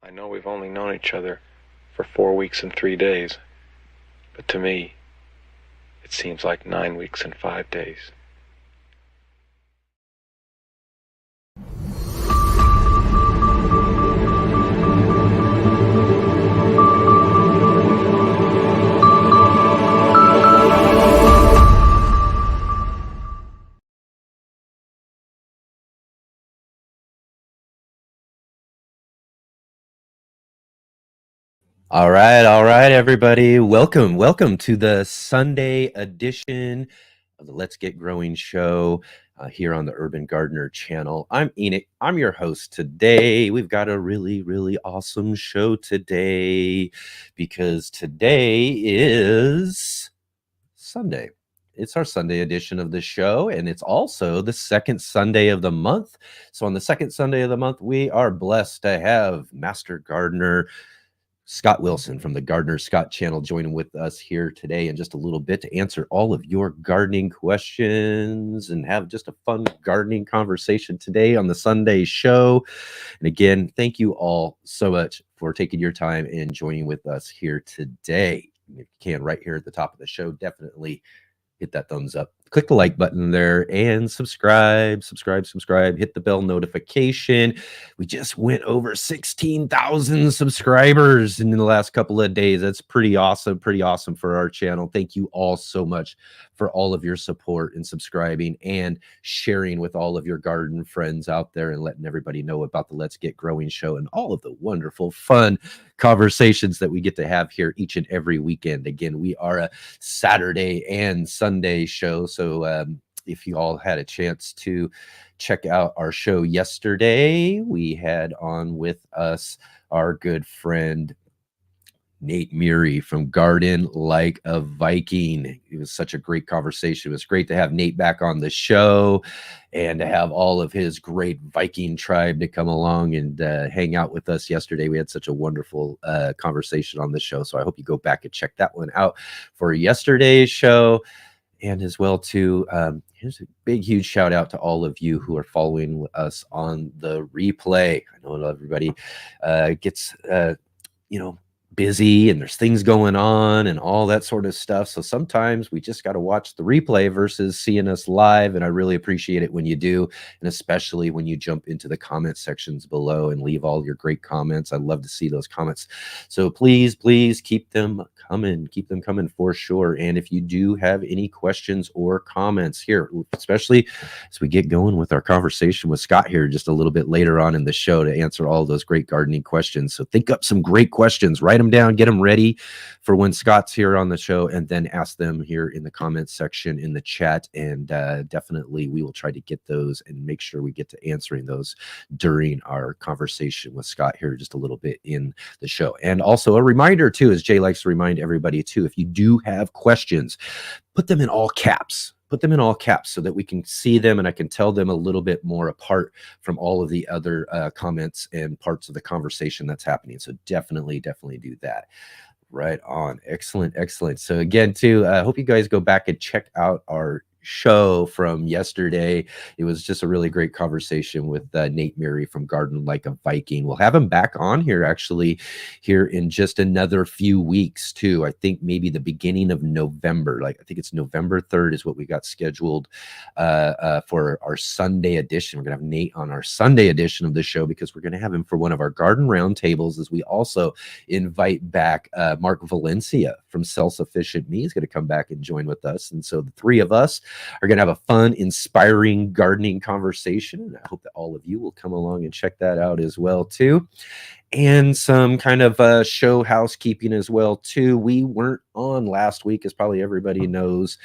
I know we've only known each other for 4 weeks and 3 days, but to me, it seems like 9 weeks and 5 days. All right, everybody. Welcome to the Sunday edition of the Let's Get Growing show here on the Urban Gardener channel. I'm Enoch. I'm your host today. We've got a really awesome show today because today is Sunday. It's our Sunday edition of the show, and it's also the second Sunday of the month. So, on the second Sunday of the month, we are blessed to have Master Gardener Scott Wilson from the Gardener Scott channel joining with us here today in just a little bit to answer all of your gardening questions and have just a fun gardening conversation today on the Sunday show. And again, thank you all so much for taking your time and joining with us here today. If you can, right here at the top of the show, definitely hit that thumbs up, click the like button there, and subscribe. Hit the bell notification. We just went over 16,000 subscribers in the last couple of days. That's pretty awesome for our channel. Thank you all so much for all of your support and subscribing and sharing with all of your garden friends out there and letting everybody know about the Let's Get Growing show and all of the wonderful, fun conversations that we get to have here each and every weekend. Again, we are a Saturday and Sunday show. So if you all had a chance to check out our show yesterday, we had on with us our good friend Nate Meary from Garden Like a Viking. It was such a great conversation. It was great to have Nate back on the show and to have all of his great Viking tribe to come along and hang out with us yesterday. We had such a wonderful conversation on the show. So I hope you go back and check that one out for yesterday's show. And as well, too, here's a big, huge shout out to all of you who are following us on the replay. I know everybody gets, busy and there's things going on and all that sort of stuff. So sometimes we just got to watch the replay versus seeing us live. And I really appreciate it when you do. And especially when you jump into the comment sections below and leave all your great comments. I love to see those comments. So please keep them coming for sure. And if you do have any questions or comments here, especially as we get going with our conversation with Scott here just a little bit later on in the show to answer all those great gardening questions. So think up some great questions, write them down, get them ready for when Scott's here on the show, and then ask them here in the comments section in the chat. And definitely we will try to get those and make sure we get to answering those during our conversation with Scott here just a little bit in the show. And also a reminder too, as Jay likes to remind everybody too, if you do have questions, put them in all caps. Put them in all caps so that we can see them and I can tell them a little bit more apart from all of the other comments and parts of the conversation that's happening. So definitely do that. Right on. Excellent. So again, too, I hope you guys go back and check out our show from yesterday. It was just a really great conversation with Nate Meary from Garden Like a Viking. We'll have him back on here actually here in just another few weeks too. I think maybe the beginning of November, like I think it's November 3rd is what we got scheduled for our Sunday edition. We're gonna have Nate on our Sunday edition of the show because we're gonna have him for one of our garden roundtables as we also invite back Mark Valencia from Self-Sufficient Me. He's going to come back and join with us. And so the three of us are going to have a fun, inspiring gardening conversation. And I hope that all of you will come along and check that out as well, too. And some kind of show housekeeping as well, too. We weren't on last week, as probably everybody knows,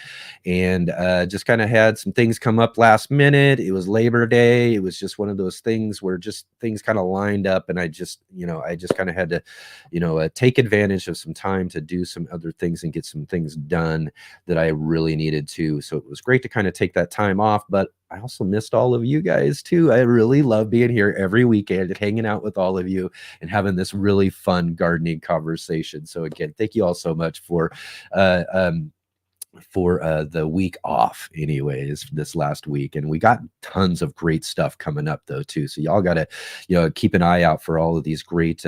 and just kind of had some things come up last minute. It was Labor Day. It was just one of those things where just things kind of lined up, and I just kind of had to, take advantage of some time to do some other things and get some things done that I really needed to. So it was great to kind of take that time off, but I also missed all of you guys too. I really love being here every weekend, hanging out with all of you and having this really fun gardening conversation. So again, thank you all so much for for the week off anyways this last week, and we got tons of great stuff coming up though too, so y'all gotta keep an eye out for all of these great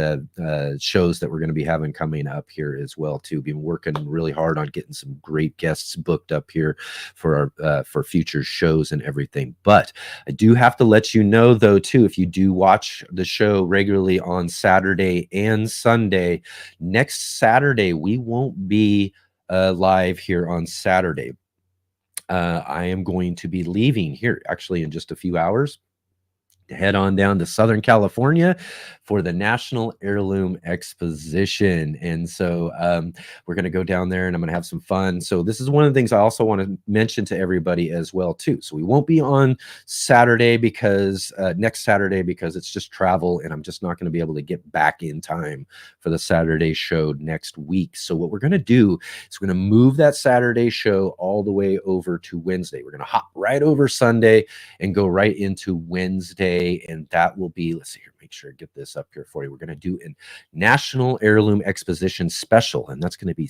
shows that we're going to be having coming up here as well too. Been working really hard on getting some great guests booked up here for our for future shows and everything. But I do have to let you know though too, if you do watch the show regularly on Saturday and Sunday, next Saturday we won't be live here on Saturday. I am going to be leaving here actually in just a few hours to head on down to Southern California for the National Heirloom Exposition. And so we're going to go down there and I'm going to have some fun. So this is one of the things I also want to mention to everybody as well too. So we won't be on Saturday because next Saturday, because it's just travel and I'm just not going to be able to get back in time for the Saturday show next week. So what we're going to do is we're going to move that Saturday show all the way over to Wednesday. We're going to hop right over Sunday and go right into Wednesday. And that will be, let's see here, make sure I get this up here for you. We're going to do a National Heirloom Exposition special, and that's going to be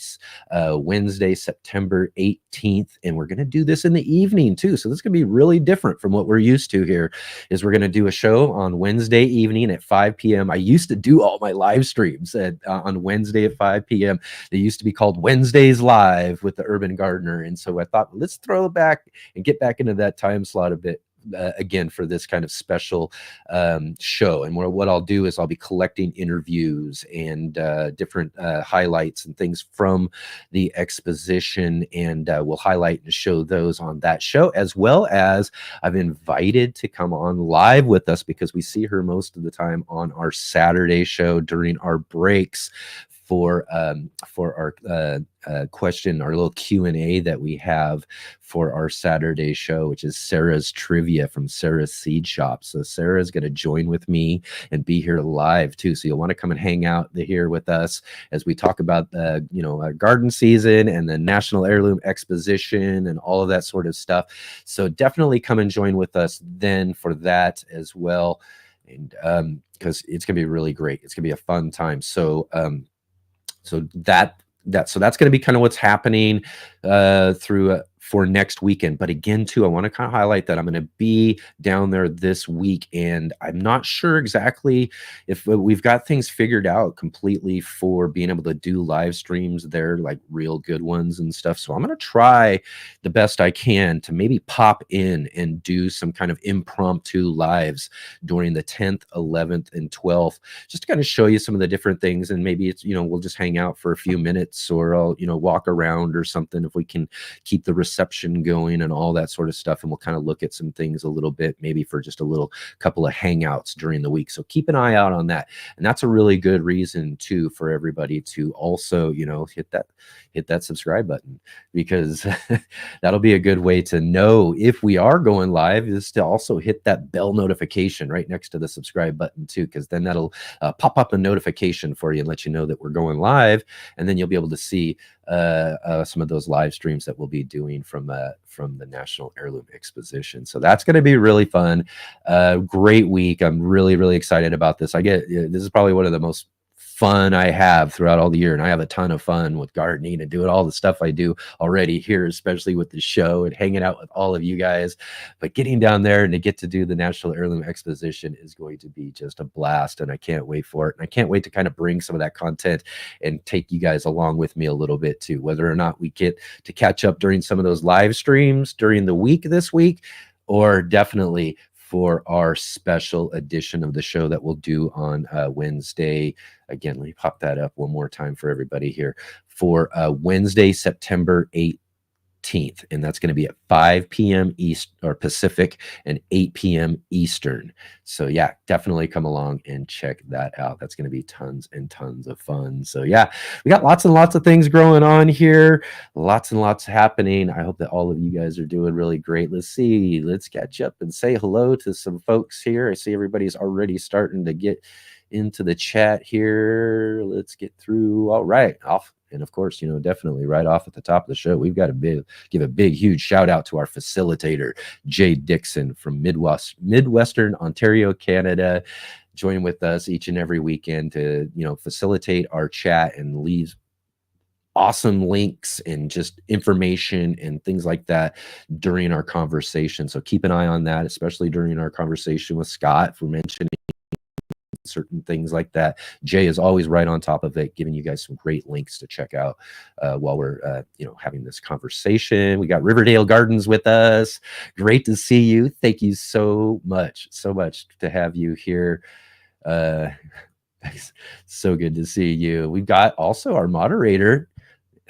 Wednesday, September 18th. And we're going to do this in the evening too. So this is going to be really different from what we're used to here. Is we're going to do a show on Wednesday evening at 5 p.m. I used to do all my live streams on Wednesday at 5 p.m. They used to be called Wednesdays Live with the Urban Gardener. And so I thought, let's throw it back and get back into that time slot a bit. Again, for this kind of special show. And what I'll do is I'll be collecting interviews and different highlights and things from the exposition, and we'll highlight and show those on that show, as well as I've invited to come on live with us because we see her most of the time on our Saturday show during our breaks for our question, our little Q&A that we have for our Saturday show, which is Sarah's Trivia from Sarah's Seed Shop. So Sarah's going to join with me and be here live too. So you'll want to come and hang out here with us as we talk about garden season and the National Heirloom Exposition and all of that sort of stuff. So definitely come and join with us then for that as well. And because it's going to be really great. It's going to be a fun time. So that's going to be kind of what's happening for next weekend. But again, too, I want to kind of highlight that I'm going to be down there this week, and I'm not sure exactly if we've got things figured out completely for being able to do live streams there, like real good ones and stuff. So I'm going to try the best I can to maybe pop in and do some kind of impromptu lives during the 10th, 11th, and 12th, just to kind of show you some of the different things. And maybe it's, we'll just hang out for a few minutes, or I'll, walk around or something if we can keep the reception going and all that sort of stuff. And we'll kind of look at some things a little bit, maybe for just a little couple of hangouts during the week. So keep an eye out on that. And that's a really good reason too for everybody to also, hit that subscribe button, because that'll be a good way to know if we are going live, is to also hit that bell notification right next to the subscribe button too, because then that'll pop up a notification for you and let you know that we're going live. And then you'll be able to see some of those live streams that we'll be doing from the National Heirloom Exposition. So that's going to be really fun. Great week. I'm really, really excited about this. This is probably one of the most fun I have throughout all the year, and I have a ton of fun with gardening and doing all the stuff I do already here, especially with the show and hanging out with all of you guys. But getting down there and to get to do the National Heirloom Exposition is going to be just a blast, and I can't wait for it. And I can't wait to kind of bring some of that content and take you guys along with me a little bit too, whether or not we get to catch up during some of those live streams during the week this week, or definitely for our special edition of the show that we'll do on Wednesday. Again, let me pop that up one more time for everybody here. For Wednesday, September 18th, and that's going to be at 5 p.m. East or Pacific and 8 p.m. Eastern. So yeah, definitely come along and check that out. That's going to be tons and tons of fun. So yeah, we got lots and lots of things going on here, lots and lots happening. I hope that all of you guys are doing really great. Let's catch up and say hello to some folks here. I see everybody's already starting to get into the chat here. Let's get through. All right, off. And of course, definitely right off at the top of the show, we've got to give a big, huge shout out to our facilitator, Jay Dixon from Midwestern Ontario, Canada, join with us each and every weekend to, facilitate our chat and leave awesome links and just information and things like that during our conversation. So keep an eye on that, especially during our conversation with Scott, if we're mentioning certain things like that. Jay is always right on top of it, giving you guys some great links to check out while we're having this conversation. We got Riverdale Gardens with us. Great to see you. Thank you so much to have you here. So good to see you. We've got also our moderator,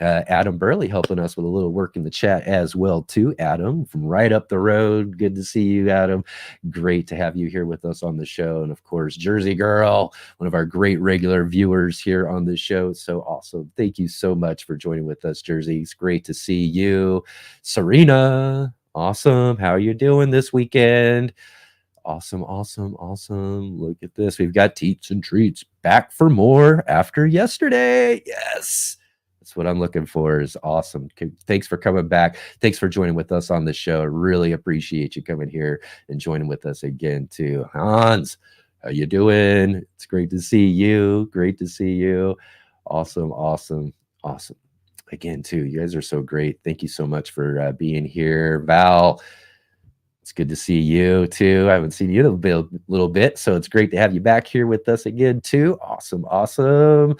Adam Burley, helping us with a little work in the chat as well too. Adam from right up the road. Good to see you, Adam. Great to have you here with us on the show. And of course, Jersey Girl, one of our great regular viewers here on the show. So awesome. Thank you so much for joining with us, Jersey. It's great to see you. Serena, awesome. How are you doing this weekend? Awesome. Look at this. We've got Teats and Treats back for more after yesterday. Yes. That's what I'm looking for. Is awesome. Thanks for coming back. Thanks for joining with us on the show. I really appreciate you coming here and joining with us again too. Hans, how you doing? It's great to see you. Great to see you. Awesome. Again too, you guys are so great. Thank you so much for being here. Val, it's good to see you too. I haven't seen you in a little bit, so it's great to have you back here with us again too. Awesome.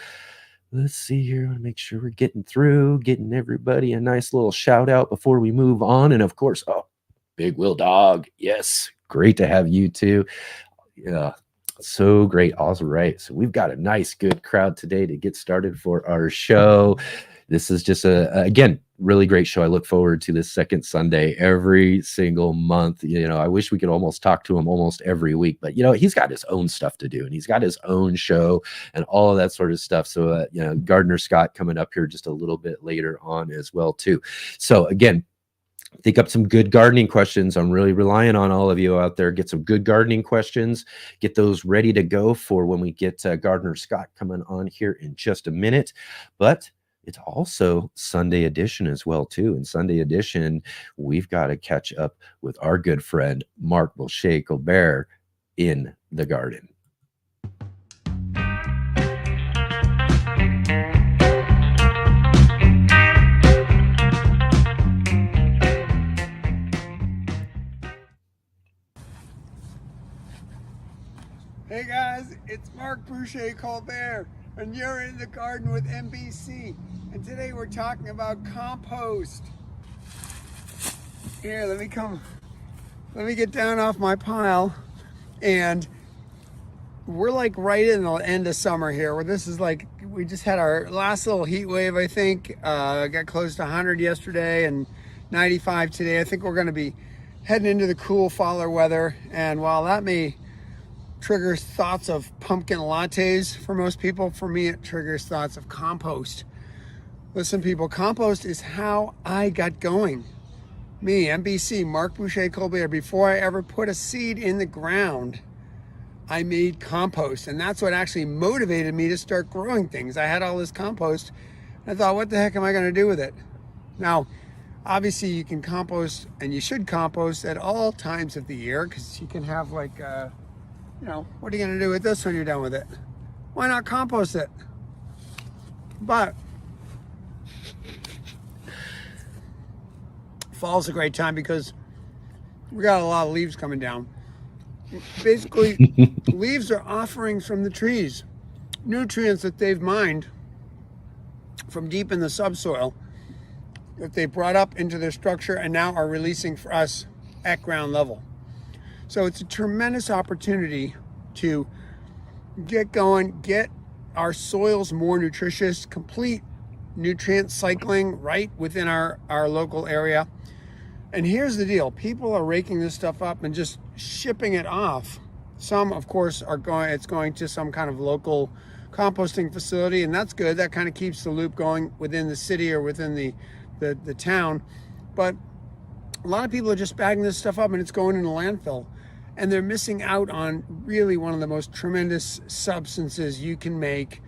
Let's see here. I want to make sure we're getting everybody a nice little shout out before we move on. And of course, Big Will Dog. Yes. Great to have you too. Yeah. So great. All right. So we've got a nice, good crowd today to get started for our show. This is just again, really great show. I look forward to this second Sunday every single month. I wish we could almost talk to him almost every week, but he's got his own stuff to do and he's got his own show and all of that sort of stuff. So, Gardner Scott coming up here just a little bit later on as well too. So again, think up some good gardening questions. I'm really relying on all of you out there. Get some good gardening questions. Get those ready to go for when we get Gardner Scott coming on here in just a minute. But it's also Sunday edition as well too. In Sunday edition, we've got to catch up with our good friend Mark Boucher-Colbert in the garden. Hey guys, it's Mark Boucher-Colbert, and you're in the garden with NBC. And today we're talking about compost. Here, let me get down off my pile. And we're like right in the end of summer here, where this is like, we just had our last little heat wave, I think. Got close to 100 yesterday and 95 today. I think we're gonna be heading into the cool faller weather. And while that may trigger thoughts of pumpkin lattes for most people, for me it triggers thoughts of compost. Listen people, compost is how I got going. Me, NBC, Mark Boucher-Colbert, before I ever put a seed in the ground, I made compost. And that's what actually motivated me to start growing things. I had all this compost and I thought, what the heck am I going to do with it? Now, obviously you can compost, and you should compost at all times of the year, because you can have like, what are you going to do with this when you're done with it? Why not compost it? But fall's a great time because we got a lot of leaves coming down. Basically, leaves are offerings from the trees, nutrients that they've mined from deep in the subsoil that they brought up into their structure and now are releasing for us at ground level. So it's a tremendous opportunity to get going, get our soils more nutritious, complete nutrient cycling right within our local area. And here's the deal. People are raking this stuff up and just shipping it off. Some, of course, it's going to some kind of local composting facility, and that's good. That kind of keeps the loop going within the city or within the town. But a lot of people are just bagging this stuff up and it's going in a landfill. And they're missing out on really one of the most tremendous substances you can make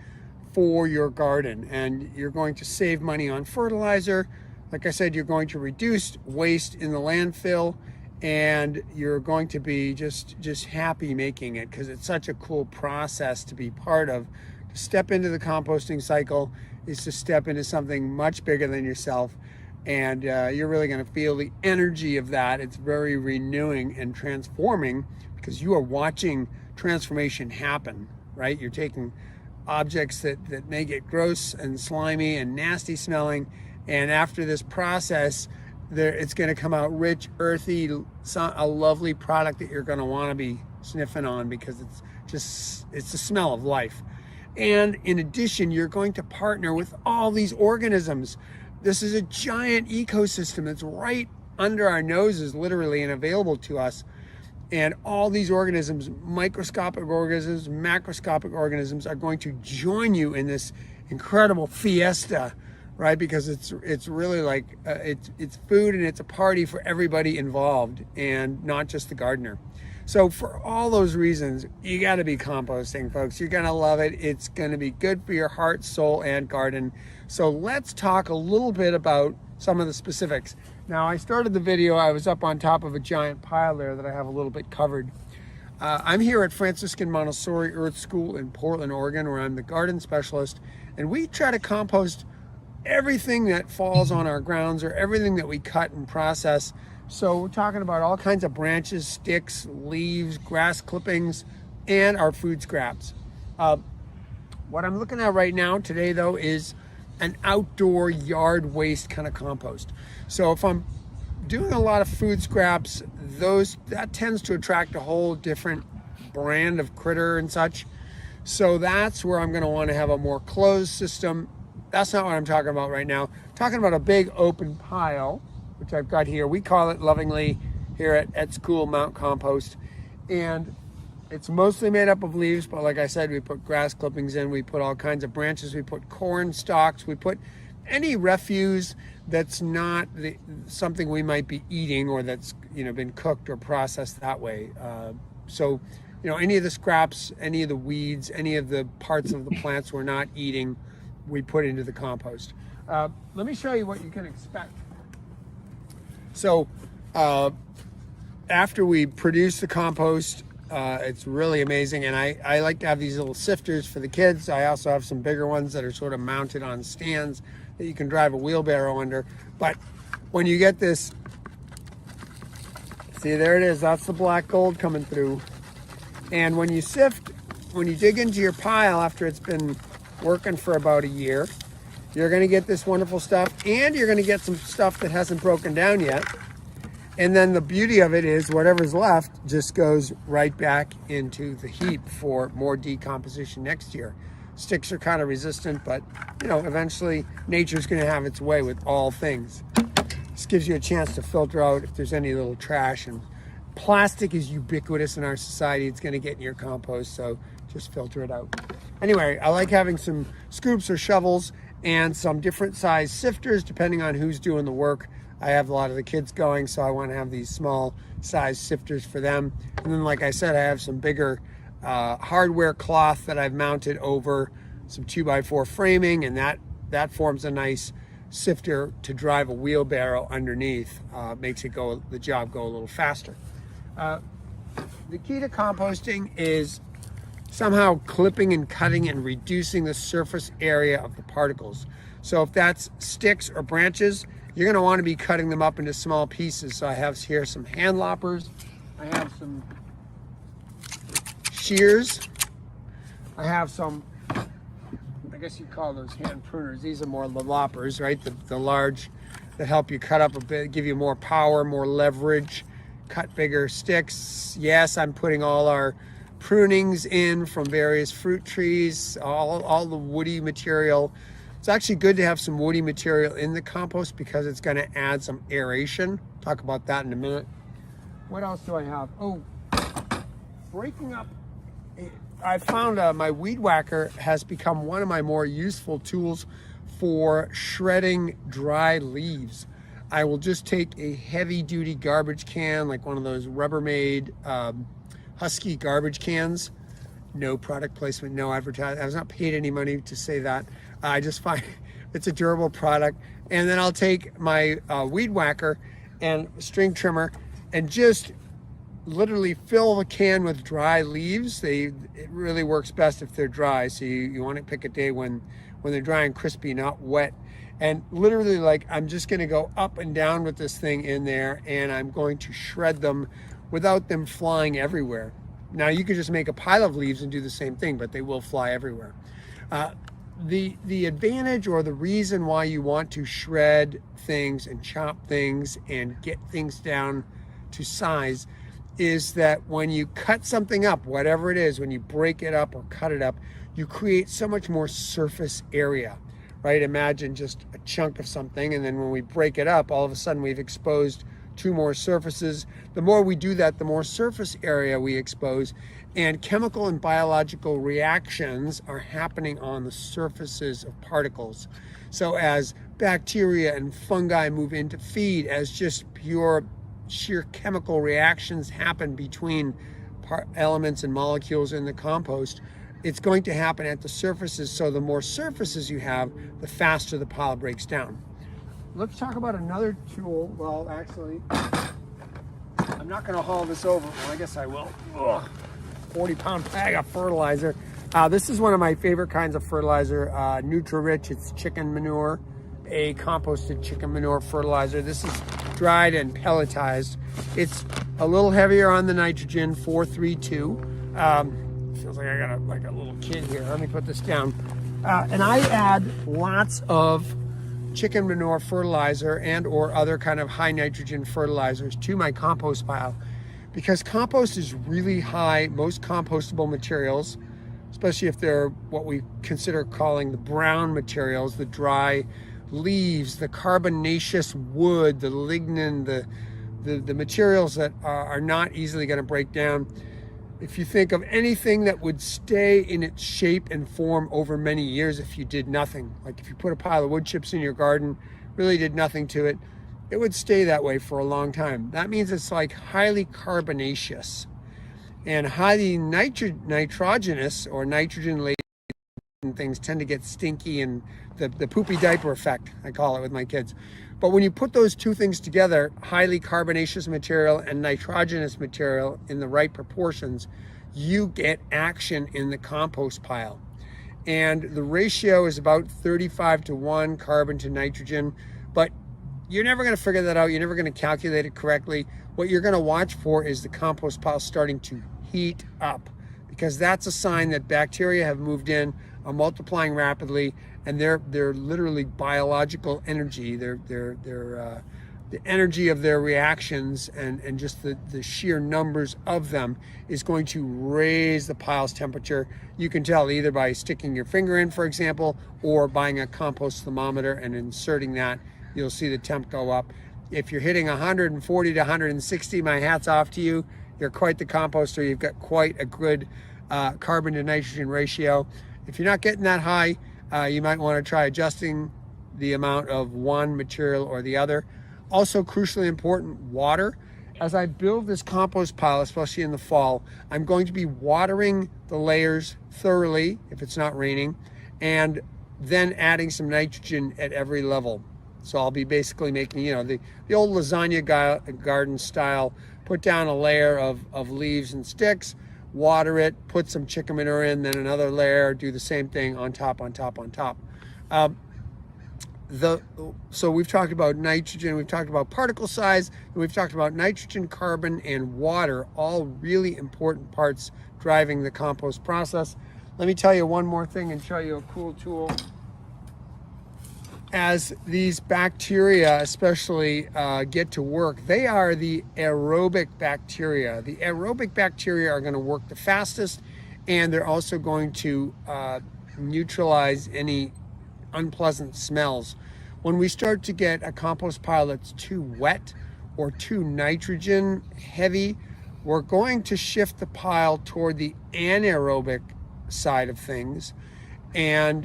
for your garden. And you're going to save money on fertilizer. Like I said, you're going to reduce waste in the landfill, and you're going to be just happy making it, because it's such a cool process to be part of, To step into the composting cycle is to step into something much bigger than yourself. And you're really going to feel the energy of that. It's very renewing and transforming because you are watching transformation happen, right? You're taking objects that may get gross and slimy and nasty smelling, and after this process, it's going to come out rich, earthy, a lovely product that you're going to want to be sniffing on because it's the smell of life. And in addition, you're going to partner with all these organisms. This is a giant ecosystem that's right under our noses, literally, and available to us. And all these organisms, microscopic organisms, macroscopic organisms, are going to join you in this incredible fiesta, right? Because it's really like it's food and it's a party for everybody involved, and not just the gardener. So for all those reasons, you got to be composting, folks. You're going to love it. It's going to be good for your heart, soul, and garden. So let's talk a little bit about some of the specifics. Now, I started the video, I was up on top of a giant pile there that I have a little bit covered. I'm here at Franciscan Montessori Earth School in Portland, Oregon, where I'm the garden specialist, and we try to compost everything that falls on our grounds or everything that we cut and process. So we're talking about all kinds of branches, sticks, leaves, grass clippings, and our food scraps. What I'm looking at right now today, though, is an outdoor yard waste kind of compost. So if I'm doing a lot of food scraps, that tends to attract a whole different brand of critter and such. So that's where I'm going to want to have a more closed system. That's not what I'm talking about right now. I'm talking about a big open pile, which I've got here. We call it lovingly here at school Mount Compost. And it's mostly made up of leaves, but like I said, we put grass clippings in, we put all kinds of branches, we put corn stalks, we put any refuse that's not something we might be eating or that's been cooked or processed that way. So any of the scraps, any of the weeds, any of the parts of the plants we're not eating, we put into the compost. Let me show you what you can expect. So after we produce the compost, it's really amazing, and I like to have these little sifters for the kids. I also have some bigger ones that are sort of mounted on stands that you can drive a wheelbarrow under. But when you get this, see, there it is, that's the black gold coming through. And when you dig into your pile after it's been working for about a year, you're going to get this wonderful stuff, and you're going to get some stuff that hasn't broken down yet. And then the beauty of it is whatever's left just goes right back into the heap for more decomposition next year. Sticks are kind of resistant, but eventually nature's going to have its way with all things. This gives you a chance to filter out if there's any little trash, and plastic is ubiquitous in our society. It's going to get in your compost, so just filter it out. Anyway, I like having some scoops or shovels and some different size sifters depending on who's doing the work. I have a lot of the kids going, so I want to have these small size sifters for them. And then, like I said, I have some bigger hardware cloth that I've mounted over some 2x4 framing, and that forms a nice sifter to drive a wheelbarrow underneath. Makes the job go a little faster. The key to composting is somehow clipping and cutting and reducing the surface area of the particles. So if that's sticks or branches, you're going to want to be cutting them up into small pieces. So I have here some hand loppers. I have some shears. I have some, I guess you call those hand pruners. These are more the loppers, right? The large that help you cut up a bit, give you more power, more leverage, cut bigger sticks. Yes, I'm putting all our prunings in from various fruit trees, all the woody material. It's actually good to have some woody material in the compost because it's going to add some aeration. Talk about that in a minute. What else do I have? Oh, breaking up. I found my weed whacker has become one of my more useful tools for shredding dry leaves. I will just take a heavy duty garbage can, like one of those Rubbermaid Husky garbage cans. No product placement, no advertising. I was not paid any money to say that. I just find it's a durable product. And then I'll take my weed whacker and string trimmer and just literally fill the can with dry leaves. It really works best if they're dry. So you want to pick a day when they're dry and crispy, not wet. And literally, like, I'm just going to go up and down with this thing in there, and I'm going to shred them without them flying everywhere. Now, you could just make a pile of leaves and do the same thing, but they will fly everywhere. The advantage or the reason why you want to shred things and chop things and get things down to size is that when you cut something up, whatever it is, when you break it up or cut it up, you create so much more surface area, right? Imagine just a chunk of something, and then when we break it up, all of a sudden we've exposed two more surfaces. The more we do that, the more surface area we expose, and chemical and biological reactions are happening on the surfaces of particles. So as bacteria and fungi move into feed, as just sheer chemical reactions happen between elements and molecules in the compost, it's going to happen at the surfaces. So the more surfaces you have, the faster the pile breaks down. Let's talk about another tool. Well, actually, I'm not going to haul this over. Well, I guess I will. 40-pound bag of fertilizer. This is one of my favorite kinds of fertilizer, Nutri-Rich. It's chicken manure, a composted chicken manure fertilizer. This is dried and pelletized. It's a little heavier on the nitrogen, 432. Feels like I got a little kid here. Let me put this down. And I add lots of chicken manure fertilizer and or other kind of high nitrogen fertilizers to my compost pile, because compost is really high. Most compostable materials, especially if they're what we consider calling the brown materials, the dry leaves, the carbonaceous wood, the lignin, the materials that are not easily going to break down. If you think of anything that would stay in its shape and form over many years if you did nothing, like if you put a pile of wood chips in your garden, really did nothing to it, it would stay that way for a long time. That means it's like highly carbonaceous and highly nitrogenous or nitrogen-laden things tend to get stinky, and the poopy diaper effect, I call it with my kids. But when you put those two things together, highly carbonaceous material and nitrogenous material in the right proportions, you get action in the compost pile. And the ratio is about 35-1 carbon to nitrogen, but you're never going to figure that out. You're never going to calculate it correctly. What you're going to watch for is the compost pile starting to heat up, because that's a sign that bacteria have moved in, are multiplying rapidly, and they're literally biological energy. The energy of their reactions and just the sheer numbers of them is going to raise the pile's temperature. You can tell either by sticking your finger in, for example, or buying a compost thermometer and inserting that. You'll see the temp go up. If you're hitting 140 to 160, my hat's off to you. You're quite the composter. You've got quite a good carbon to nitrogen ratio. If you're not getting that high, you might want to try adjusting the amount of one material or the other. Also, crucially important, water. As I build this compost pile, especially in the fall, I'm going to be watering the layers thoroughly if it's not raining, and then adding some nitrogen at every level. So I'll be basically making, the old lasagna garden style, put down a layer of leaves and sticks, water it, put some chicken manure in, then another layer, do the same thing on top, on top, on top. So we've talked about nitrogen, we've talked about particle size, and we've talked about nitrogen, carbon, and water, all really important parts driving the compost process. Let me tell you one more thing and show you a cool tool. As these bacteria especially get to work, they are the aerobic bacteria. The aerobic bacteria are going to work the fastest, and they're also going to neutralize any unpleasant smells. When we start to get a compost pile that's too wet or too nitrogen heavy, we're going to shift the pile toward the anaerobic side of things. And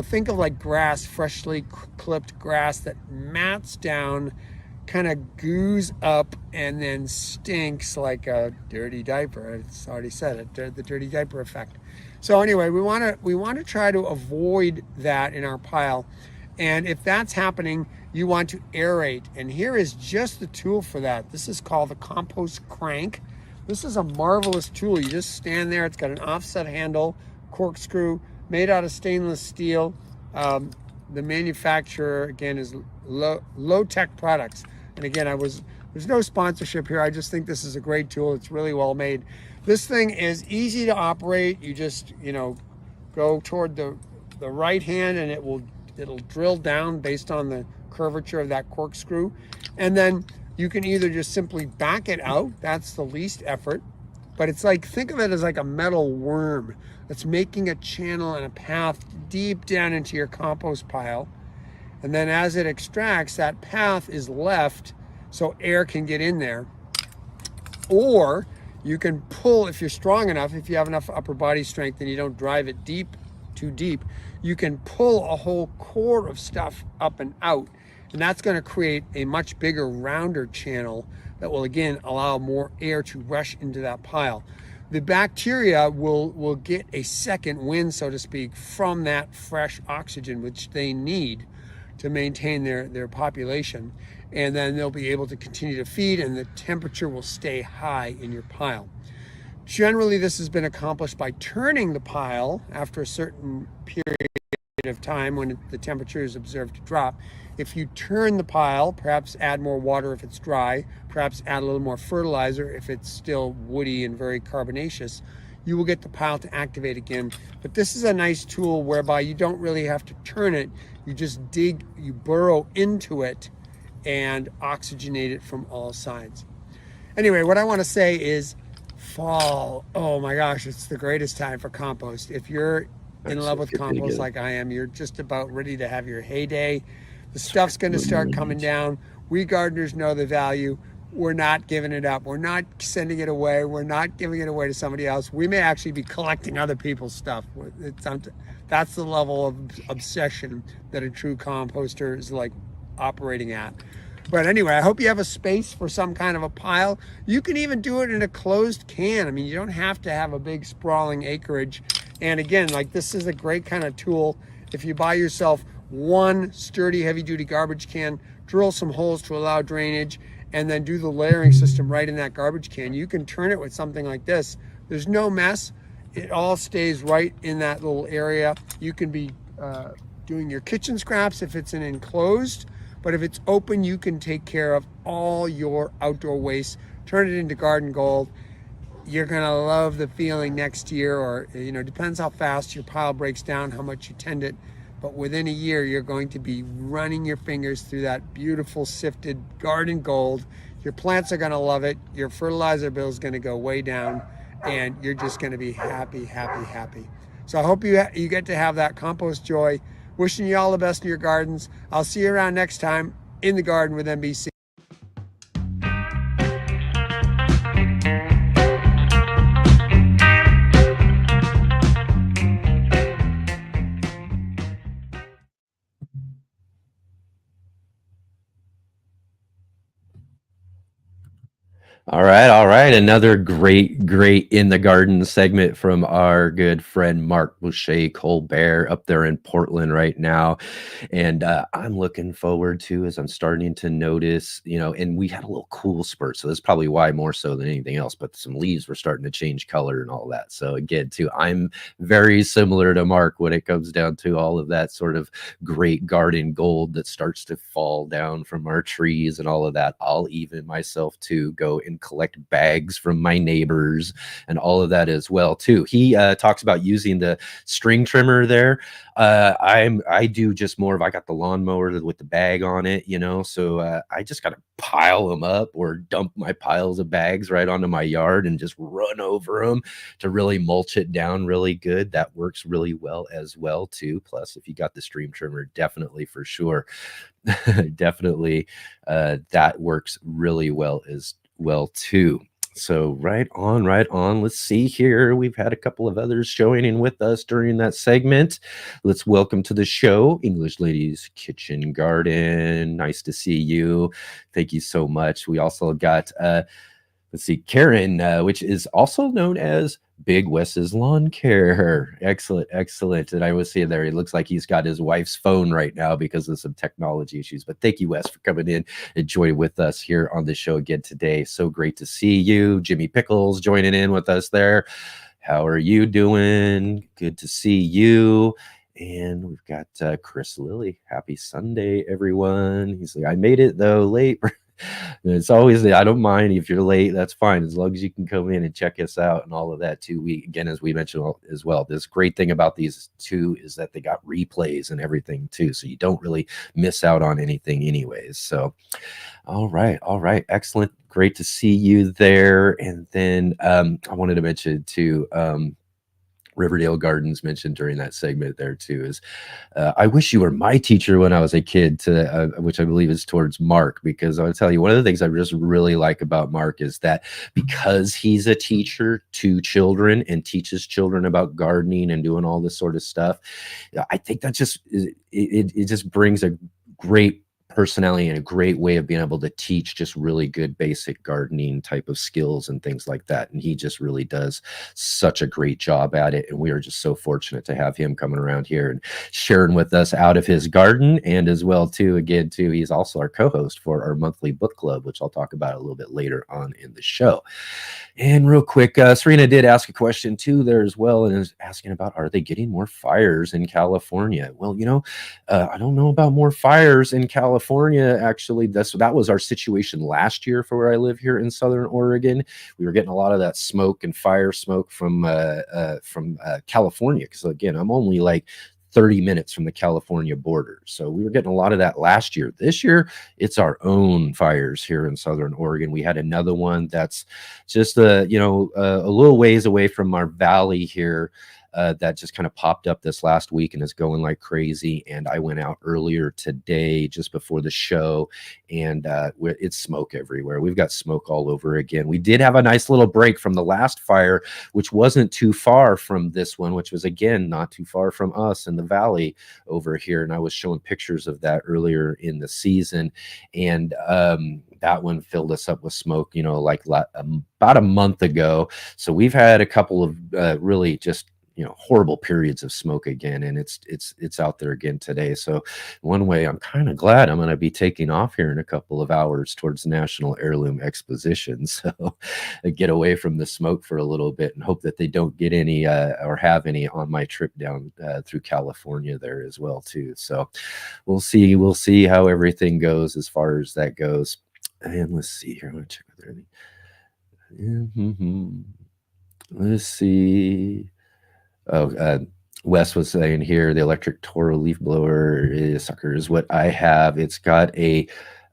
think of like grass, freshly clipped grass that mats down, kind of goos up, and then stinks like a dirty diaper. It's already said it, the dirty diaper effect. So anyway, we want to try to avoid that in our pile. And if that's happening, you want to aerate. And here is just the tool for that. This is called the compost crank. This is a marvelous tool. You just stand there. It's got an offset handle, corkscrew, made out of stainless steel. The manufacturer, again, is Low Tech Products. And again, there's no sponsorship here. I just think this is a great tool. It's really well made. This thing is easy to operate. You just, go toward the right hand and it'll drill down based on the curvature of that corkscrew. And then you can either just simply back it out. That's the least effort. But it's like, think of it as like a metal worm that's making a channel and a path deep down into your compost pile. And then as it extracts, that path is left so air can get in there. Or you can pull, if you're strong enough, if you have enough upper body strength and you don't drive it too deep, you can pull a whole core of stuff up and out. And that's going to create a much bigger, rounder channel that will, again, allow more air to rush into that pile. The bacteria will get a second wind, so to speak, from that fresh oxygen, which they need to maintain their population. And then they'll be able to continue to feed, and the temperature will stay high in your pile. Generally, this has been accomplished by turning the pile after a certain period of time when the temperature is observed to drop. If you turn the pile, perhaps add more water if it's dry, perhaps add a little more fertilizer if it's still woody and very carbonaceous, you will get the pile to activate again. But this is a nice tool whereby you don't really have to turn it. You just you burrow into it and oxygenate it from all sides. Anyway, what I want to say is fall. Oh my gosh, it's the greatest time for compost. If you're in love with compost like I am, you're just about ready to have your heyday. The stuff's going to start coming down. We gardeners know the value. We're not giving it up. We're not sending it away. We're not giving it away to somebody else. We may actually be collecting other people's stuff. That's the level of obsession that a true composter is like operating at. But anyway, I hope you have a space for some kind of a pile. You can even do it in a closed can. I mean, you don't have to have a big sprawling acreage. And again, like, this is a great kind of tool. If you buy yourself one sturdy heavy duty garbage can, drill some holes to allow drainage, and then do the layering system right in that garbage can, you can turn it with something like this. There's no mess. It all stays right in that little area. You can be doing your kitchen scraps if it's an enclosed, but if it's open, you can take care of all your outdoor waste, turn it into garden gold. You're gonna love the feeling next year, or depends how fast your pile breaks down, how much you tend it. But within a year, you're going to be running your fingers through that beautiful sifted garden gold. Your plants are gonna love it. Your fertilizer bill is gonna go way down, and you're just gonna be happy, happy, happy. So I hope you get to have that compost joy. Wishing you all the best in your gardens. I'll see you around next time in the garden with NBC. All right. Another great in the garden segment from our good friend Mark Boucher Colbert up there in Portland right now. And I'm looking forward to, as I'm starting to notice, and we had a little cool spurt. So that's probably why more so than anything else, but some leaves were starting to change color and all that. So again, too, I'm very similar to Mark when it comes down to all of that sort of great garden gold that starts to fall down from our trees and all of that. I'll even myself too go and collect bags from my neighbors and all of that as well too. He talks about using the string trimmer there. I do just more of, I got the lawnmower with the bag on it, so I just gotta pile them up or dump my piles of bags right onto my yard and just run over them to really mulch it down really good. That works really well as well too. Plus, if you got the stream trimmer, definitely for sure. Definitely that works really well as well too. So right on. Let's see here. We've had a couple of others joining with us during that segment. Let's welcome to the show English Ladies Kitchen Garden. Nice to see you. Thank you so much. We also got let's see, Karen, which is also known as Big Wes's Lawn Care. Excellent, excellent. And I was seeing there, it looks like he's got his wife's phone right now because of some technology issues. But thank you, Wes, for coming in and joining with us here on the show again today. So great to see you. Jimmy Pickles joining in with us there. How are you doing? Good to see you. And we've got Chris Lilly. Happy Sunday, everyone. He's like, I made it though, late. It's always, I don't mind if you're late, that's fine, as long as you can come in and check us out and all of that too. We, again, as we mentioned as well, this great thing about these two is that they got replays and everything too, so you don't really miss out on anything anyways. So all right, excellent, great to see you there. And then I wanted to mention too, Riverdale Gardens mentioned during that segment there too is I wish you were my teacher when I was a kid, which I believe is towards Mark, because I'll tell you, one of the things I just really like about Mark is that because he's a teacher to children and teaches children about gardening and doing all this sort of stuff, I think that just it just brings a great personality and a great way of being able to teach just really good basic gardening type of skills and things like that. And he just really does such a great job at it. And we are just so fortunate to have him coming around here and sharing with us out of his garden. And as well too, again too, he's also our co-host for our monthly book club, which I'll talk about a little bit later on in the show. And real quick, Serena did ask a question too there as well, and is asking about, are they getting more fires in California? Well, you know, I don't know about more fires in California. Actually, that was our situation last year for where I live here in Southern Oregon. We were getting a lot of that smoke and fire smoke from California, because again, I'm only like 30 minutes from the California border. So we were getting a lot of that last year. This year, it's our own fires here in Southern Oregon. We had another one that's just a little ways away from our valley here. That just kind of popped up this last week and is going like crazy. And I went out earlier today just before the show, and it's smoke everywhere. We've got smoke all over again. We did have a nice little break from the last fire, which wasn't too far from this one, which was again not too far from us in the valley over here. And I was showing pictures of that earlier in the season, and that one filled us up with smoke, like about a month ago. So we've had a couple of really just horrible periods of smoke again, and it's out there again today. So one way, I'm kind of glad I'm going to be taking off here in a couple of hours towards National Heirloom Exposition, so I get away from the smoke for a little bit and hope that they don't get any or have any on my trip down through California there as well too. So we'll see how everything goes as far as that goes. And let's see here, I'm going to check with everything. Let's see. Wes was saying here, the electric Toro leaf blower is what I have. It's got a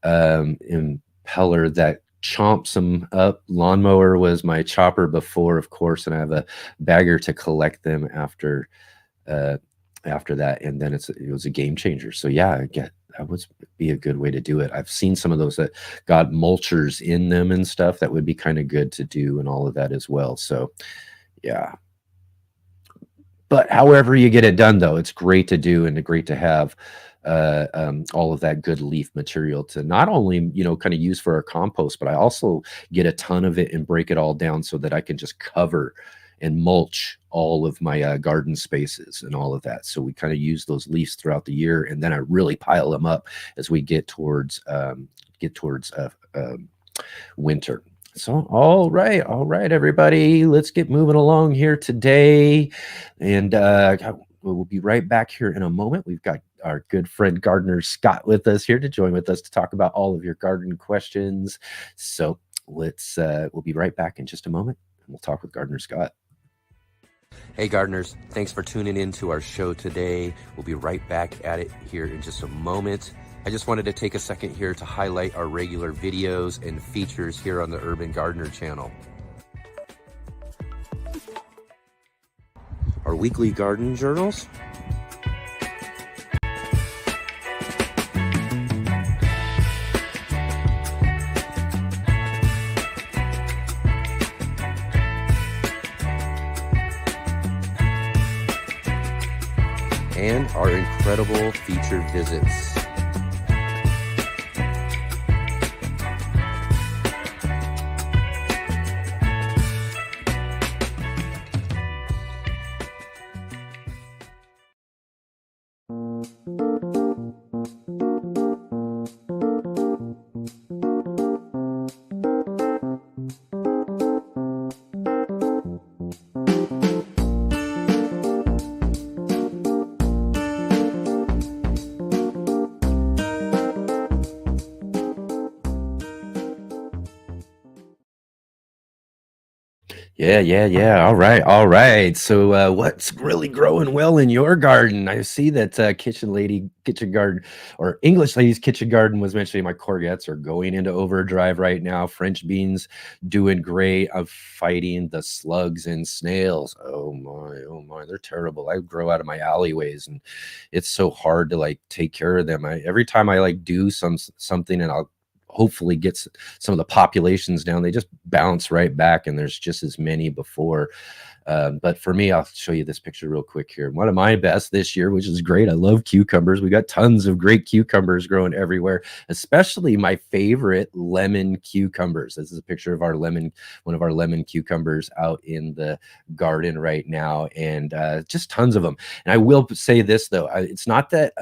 impeller that chomps them up. Lawnmower was my chopper before, of course, and I have a bagger to collect them after that. And then it was a game changer. So yeah, that would be a good way to do it. I've seen some of those that got mulchers in them and stuff. That would be kind of good to do and all of that as well. So yeah. But however you get it done, though, it's great to do and great to have all of that good leaf material to not only, kind of use for our compost, but I also get a ton of it and break it all down so that I can just cover and mulch all of my garden spaces and all of that. So we kind of use those leaves throughout the year, and then I really pile them up as we get towards winter. So, all right, everybody, let's get moving along here today. And we'll be right back here in a moment. We've got our good friend Gardener Scott with us here to join with us to talk about all of your garden questions. So we'll be right back in just a moment, and we'll talk with Gardener Scott. Hey gardeners, thanks for tuning in to our show today. We'll be right back at it here in just a moment. I just wanted to take a second here to highlight our regular videos and features here on the Urban Gardener channel. Our weekly garden journals, and our incredible featured visits. Yeah. All right, all right. So, what's really growing well in your garden? I see that kitchen garden, or English lady's kitchen garden was mentioning my courgettes are going into overdrive right now. French beans doing great. I'm fighting the slugs and snails. Oh my, they're terrible. I grow out of my alleyways, and it's so hard to like take care of them. Every time I like do something, and I'll hopefully get some of the populations down, they just bounce right back, and there's just as many before. But for me, I'll show you this picture real quick here. One of my best this year, which is great. I love cucumbers. We got tons of great cucumbers growing everywhere, especially my favorite lemon cucumbers. This is a picture of one of our lemon cucumbers out in the garden right now, and just tons of them. And I will say this though, it's not that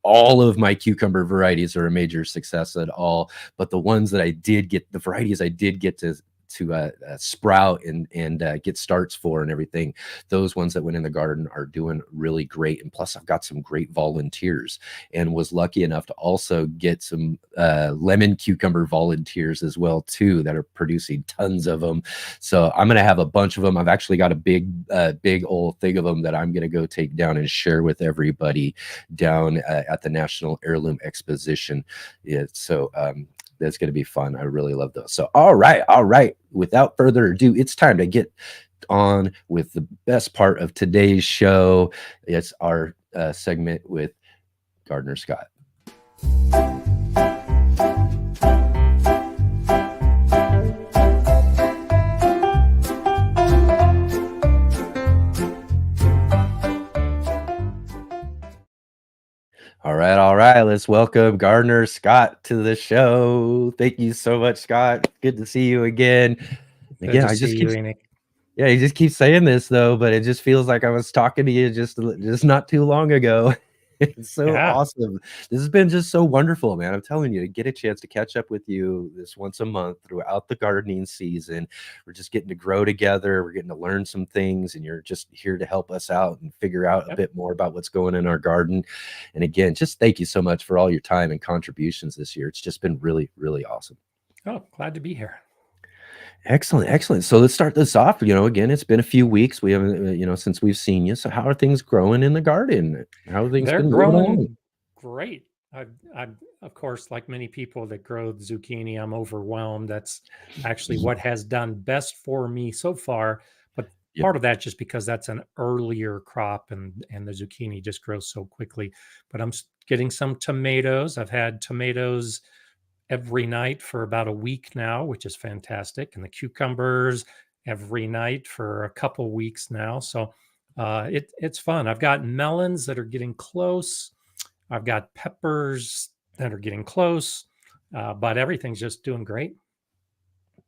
all of my cucumber varieties are a major success at all, but the varieties I did get to sprout and get starts for and everything, those ones that went in the garden are doing really great. And plus I've got some great volunteers, and was lucky enough to also get some lemon cucumber volunteers as well too, that are producing tons of them. So I'm going to have a bunch of them. I've actually got a big old thing of them that I'm going to go take down and share with everybody down at the National Heirloom Exposition. So that's going to be fun. I really love those. So, all right. Without further ado, it's time to get on with the best part of today's show. It's our segment with Gardener Scott. All right. Let's welcome Gardener Scott to the show. Thank you so much, Scott. Good to see you again. Again, he just keeps saying this though, but it just feels like I was talking to you just not too long ago. It's so awesome. This has been just so wonderful, man. I'm telling you, to get a chance to catch up with you this once a month throughout the gardening season. We're just getting to grow together. We're getting to learn some things, and you're just here to help us out and figure out a bit more about what's going in our garden. And again, just thank you so much for all your time and contributions this year. It's just been really, really awesome. Oh, glad to be here. Excellent. So let's start this off. Again, it's been a few weeks. We haven't, since we've seen you. So how are things growing in the garden? How are things been growing? Great. I, of course, like many people that grow zucchini, I'm overwhelmed. That's actually what has done best for me so far. But part of that just because that's an earlier crop, and the zucchini just grows so quickly. But I'm getting some tomatoes. I've had tomatoes every night for about a week now, which is fantastic. And the cucumbers every night for a couple weeks now. So it's fun. I've got melons that are getting close. I've got peppers that are getting close, but everything's just doing great.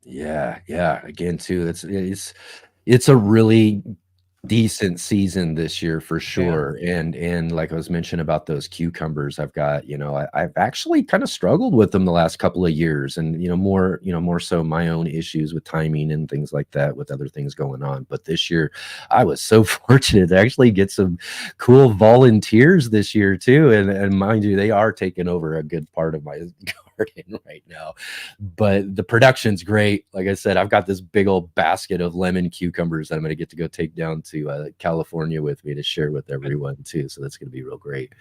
Yeah. Again, too, it's a really decent season this year for sure. And like I was mentioning about those cucumbers, I've got, I've actually kind of struggled with them the last couple of years, and more so my own issues with timing and things like that, with other things going on. But this year I was so fortunate to actually get some cool volunteers this year too, and mind you, they are taking over a good part of my garden right now, but the production's great. Like I said, I've got this big old basket of lemon cucumbers that I'm going to get to go take down to California with me to share with everyone too. So that's going to be real great.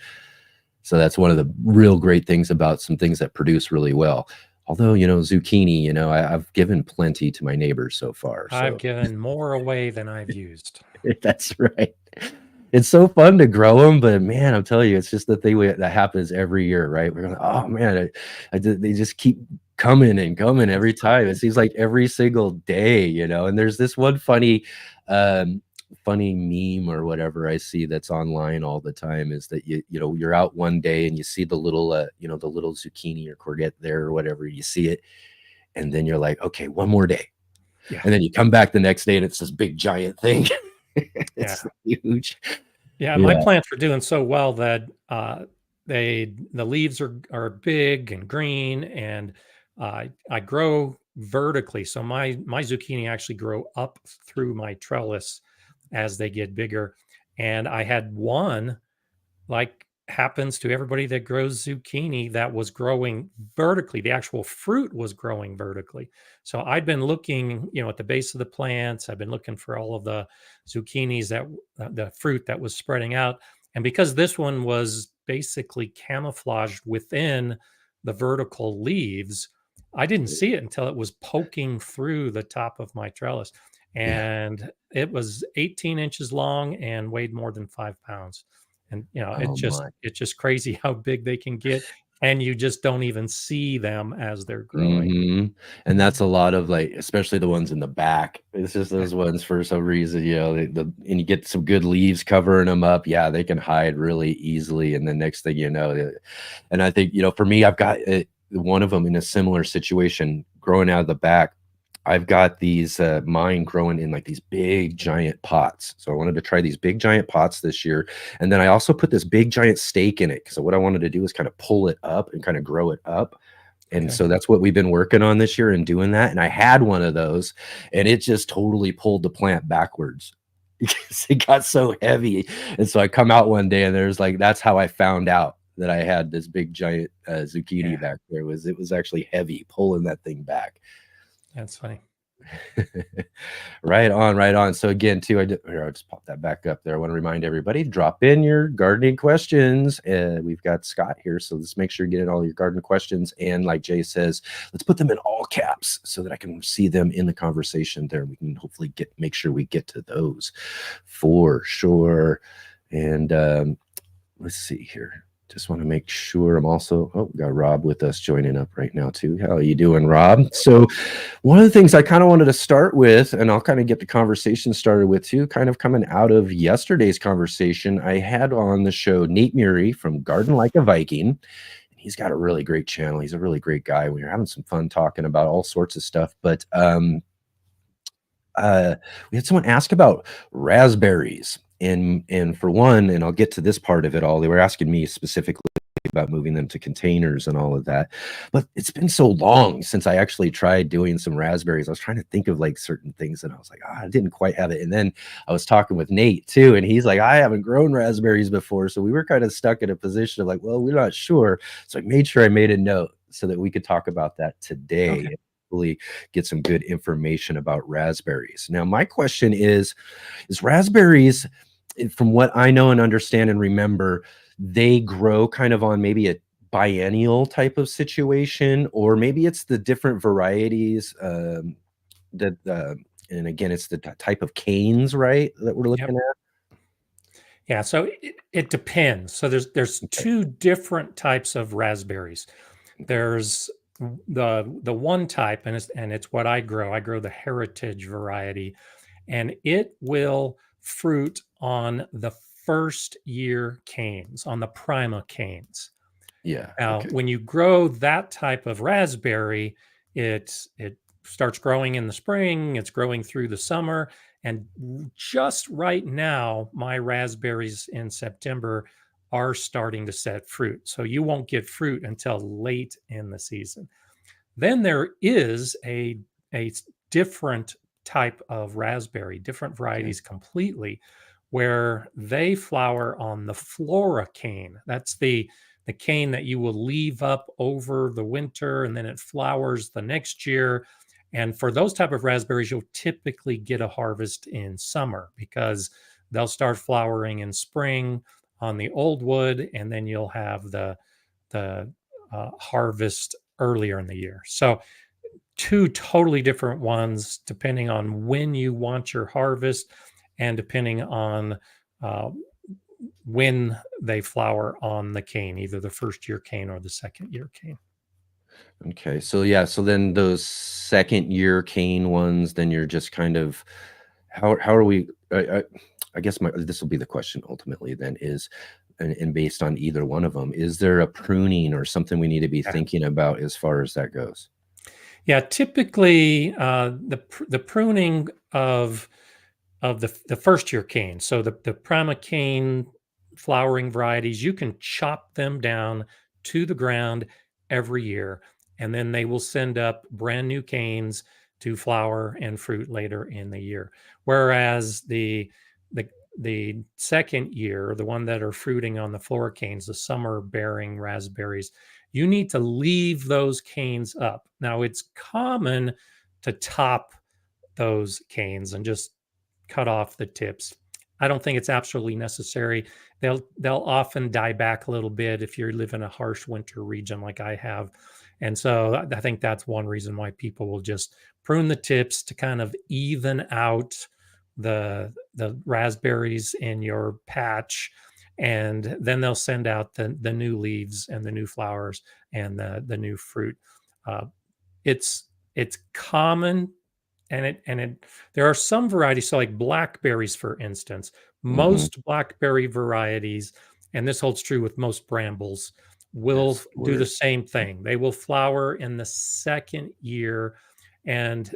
So that's one of the real great things about some things that produce really well. Although, zucchini, I've given plenty to my neighbors so far. So. I've given more away than I've used. That's right. It's so fun to grow them, but man, I'm telling you, it's just the thing that happens every year, right? We're going, oh man, they just keep coming and coming every time. It seems like every single day, and there's this one funny meme or whatever I see that's online all the time, is that you're out one day and you see the little the little zucchini or courgette there or whatever, you see it, and then you're like, okay, one more day. And then you come back the next day and it's this big giant thing. It's huge. My plants are doing so well that the leaves are big and green, and I grow vertically. So my zucchini actually grow up through my trellis as they get bigger. And I had one like happens to everybody that grows zucchini that was growing vertically. The actual fruit was growing vertically. So I'd been looking, at the base of the plants. I've been looking for all of the zucchinis the fruit that was spreading out. And because this one was basically camouflaged within the vertical leaves, I didn't see it until it was poking through the top of my trellis. Yeah. And it was 18 inches long and weighed more than 5 pounds. And Oh my. it's just crazy how big they can get, and you just don't even see them as they're growing. Mhm. And that's a lot of, like, especially the ones in the back. It's just those ones for some reason, and you get some good leaves covering them up. Yeah, they can hide really easily. And the next thing you know, and I think, for me, I've got one of them in a similar situation growing out of the back. I've got these mine growing in like these big giant pots. So I wanted to try these big giant pots this year. And then I also put this big giant stake in it. So what I wanted to do is kind of pull it up and kind of grow it up. And Okay. so that's what we've been working on this year and doing that. And I had one of those and it just totally pulled the plant backwards because it got so heavy. And so I come out one day and there's like, that's how I found out that I had this big giant zucchini Yeah. back there. It was actually heavy pulling that thing back. That's funny. Right on, right on. So again, too, I'll just pop that back up there. I want to remind everybody, drop in your gardening questions. We've got Scott here, so let's make sure you get in all your garden questions. And like Jay says, let's put them in all caps so that I can see them in the conversation there. We can hopefully make sure we get to those for sure. And let's see here. Just want to make sure I'm also, we got Rob with us joining up right now too. How are you doing, Rob? So one of the things I kind of wanted to start with, and I'll kind of get the conversation started with too, kind of coming out of yesterday's conversation, I had on the show Nate Murray from Garden Like a Viking. He's got a really great channel. He's a really great guy. We were having some fun talking about all sorts of stuff, but we had someone ask about raspberries. And for one, and I'll get to this part of it all, they were asking me specifically about moving them to containers and all of that. But it's been so long since I actually tried doing some raspberries. I was trying to think of like certain things and I was like, I didn't quite have it. And then I was talking with Nate too, and he's like, I haven't grown raspberries before. So we were kind of stuck in a position of like, well, we're not sure. So I made sure I made a note so that we could talk about that today. Okay. Get some good information about raspberries. Now, my question is raspberries, from what I know and understand and remember, they grow kind of on maybe a biennial type of situation, or maybe it's the different varieties and again, it's the type of canes, right, that we're looking at? Yeah, so it depends. So there's two different types of raspberries. There's the one type, and it's what I grow. I grow the heritage variety, and it will fruit on the first year canes, on the prima canes. Yeah. Now, Okay. when you grow that type of raspberry, it starts growing in the spring, it's growing through the summer, and just right now, my raspberries in September are starting to set fruit. So you won't get fruit until late in the season. Then there is a different type of raspberry, different varieties completely, where they flower on the flora cane. That's the cane that you will leave up over the winter and then it flowers the next year. And for those type of raspberries, you'll typically get a harvest in summer because they'll start flowering in spring on the old wood, and then you'll have the harvest earlier in the year. So two totally different ones depending on when you want your harvest and depending on when they flower on the cane, either the first year cane or the second year cane. Okay. So yeah, so then those second year cane ones, then you're just kind of how are we I guess this will be the question ultimately then is and based on either one of them, is there a pruning or something we need to be thinking about as far as that goes? Yeah, typically the pruning of the first year cane. So the prima cane flowering varieties, you can chop them down to the ground every year, and then they will send up brand new canes to flower and fruit later in the year. Whereas the the second year, the one that are fruiting on the floor canes, the summer bearing raspberries, you need to leave those canes up. Now, it's common to top those canes and just cut off the tips. I don't think it's absolutely necessary. They'll often die back a little bit if you live in a harsh winter region like I have. And so I think that's one reason why people will just prune the tips to kind of even out the raspberries in your patch, and then they'll send out the new leaves and the new flowers and the new fruit. Uh, it's common, and there are some varieties, so like blackberries, for instance. Most blackberry varieties, and this holds true with most brambles, will That's do the weird. same thing. They will flower in the second year, and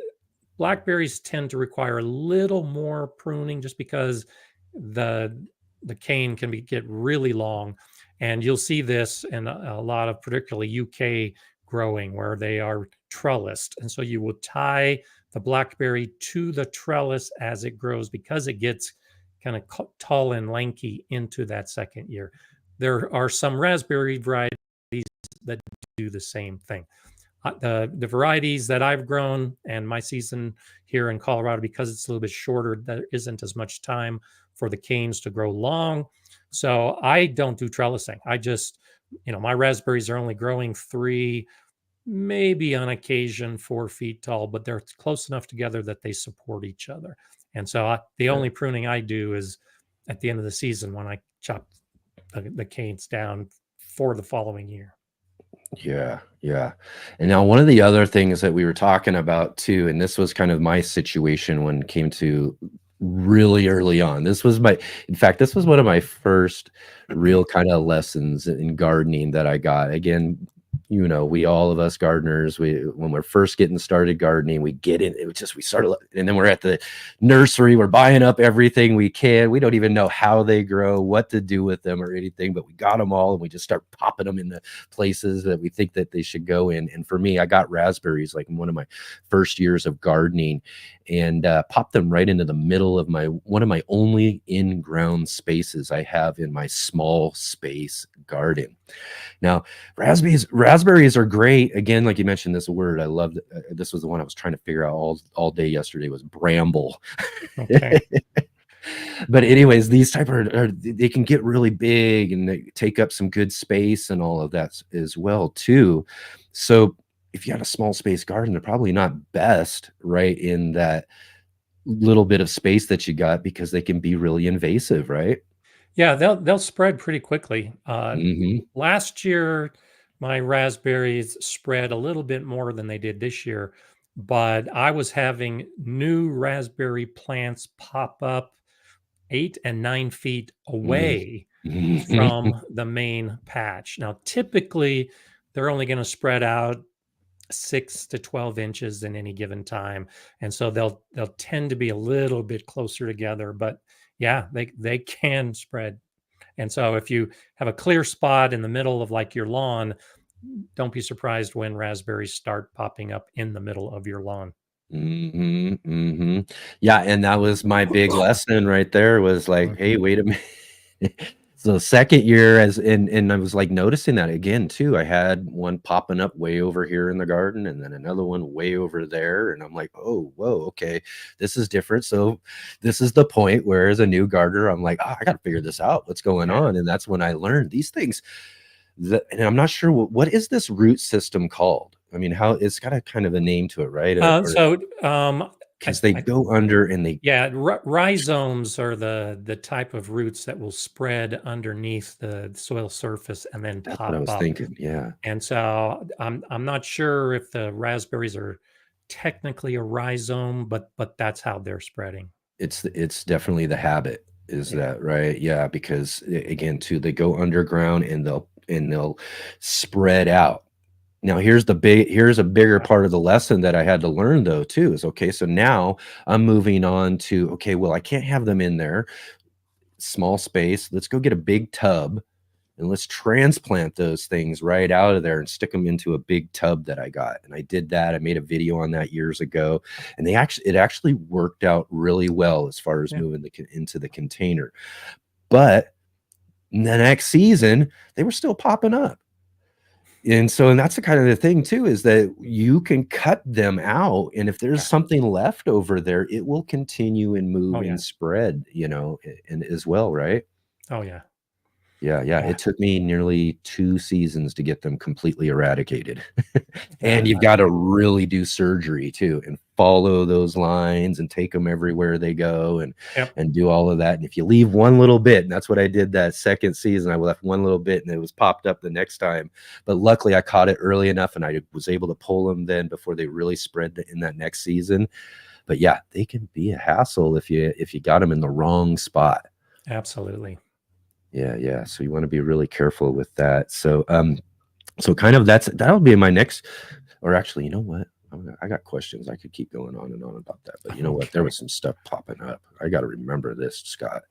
blackberries tend to require a little more pruning just because the the cane can get really long, and you'll see this in a lot of particularly UK growing where they are trellised, and so you will tie the blackberry to the trellis as it grows because it gets kind of tall and lanky into that second year. There are some raspberry varieties that do the same thing. The varieties that I've grown and my season here in Colorado, because it's a little bit shorter, there isn't as much time for the canes to grow long. So I don't do trellising. I just, my raspberries are only growing 3, maybe on occasion 4 feet tall, but they're close enough together that they support each other. And so the only pruning I do is at the end of the season when I chop the canes down for the following year. Yeah, yeah. And now one of the other things that we were talking about too, and this was kind of my situation when it came to really early on. In fact, this was one of my first real kind of lessons in gardening that I got. Again, we all of us gardeners, when we're first getting started gardening, we get in, we started, and then we're at the nursery, we're buying up everything we can. We don't even know how they grow, what to do with them or anything, but we got them all and we just start popping them in the places that we think that they should go in. And for me, I got raspberries like in one of my first years of gardening, and popped them right into the middle of one of my only in-ground spaces I have in my small space garden. Now, raspberries are great. Again, like you mentioned this word, I loved it. This was the one I was trying to figure out all day yesterday, was bramble. Okay. But anyways, these they can get really big and they take up some good space and all of that as well too. So if you had a small space garden, they're probably not best right in that little bit of space that you got, because they can be really invasive, right? Yeah, they'll spread pretty quickly. Mm-hmm. Last year, my raspberries spread a little bit more than they did this year, but I was having new raspberry plants pop up 8 and 9 feet away Mm-hmm. from the main patch. Now, typically, they're only going to spread out 6 to 12 inches in any given time, and so they'll tend to be a little bit closer together. But yeah, they can spread. And so if you have a clear spot in the middle of like your lawn, don't be surprised when raspberries start popping up in the middle of your lawn. Mm-hmm, mm-hmm. Yeah, and that was my big lesson right there, was like, hey, wait a minute. So second year, and I was like noticing that again too. I had one popping up way over here in the garden, and then another one way over there, and I'm like, oh, whoa, okay, this is different. So this is the point where, as a new gardener, I'm like, I got to figure this out. What's going on? And that's when I learned these things. And I'm not sure what is this root system called. I mean, how it's got a kind of a name to it, right? Because they go under and they rhizomes are the type of roots that will spread underneath the soil surface and then that's pop what I was up. thinking. Yeah. And so I'm not sure if the raspberries are technically a rhizome, but that's how they're spreading. It's definitely the habit, is that right? Yeah, because again, too, they go underground and they'll spread out. Now here's a bigger part of the lesson that I had to learn though too, is okay, so now I'm moving on to, okay, well, I can't have them in there, small space. Let's go get a big tub, and let's transplant those things right out of there and stick them into a big tub that I got. And I did that. I made a video on that years ago, and it actually worked out really well as far as moving into the container. But the next season, they were still popping up. And that's the kind of the thing too, is that you can cut them out. And if there's something left over there, it will continue and move and spread, and as well, right? Oh, yeah. Yeah. It took me nearly 2 seasons to get them completely eradicated. And you've got to really do surgery too, and follow those lines and take them everywhere they go, and do all of that. And if you leave one little bit, and that's what I did that second season, I left one little bit and it was popped up the next time. But luckily I caught it early enough and I was able to pull them then before they really spread in that next season. But yeah, they can be a hassle if you got them in the wrong spot. Absolutely. Yeah. So you want to be really careful with that. So kind of that'll be my next, or actually, you know what? I got questions. I could keep going on and on about that, but you know what? There was some stuff popping up. I got to remember this, Scott.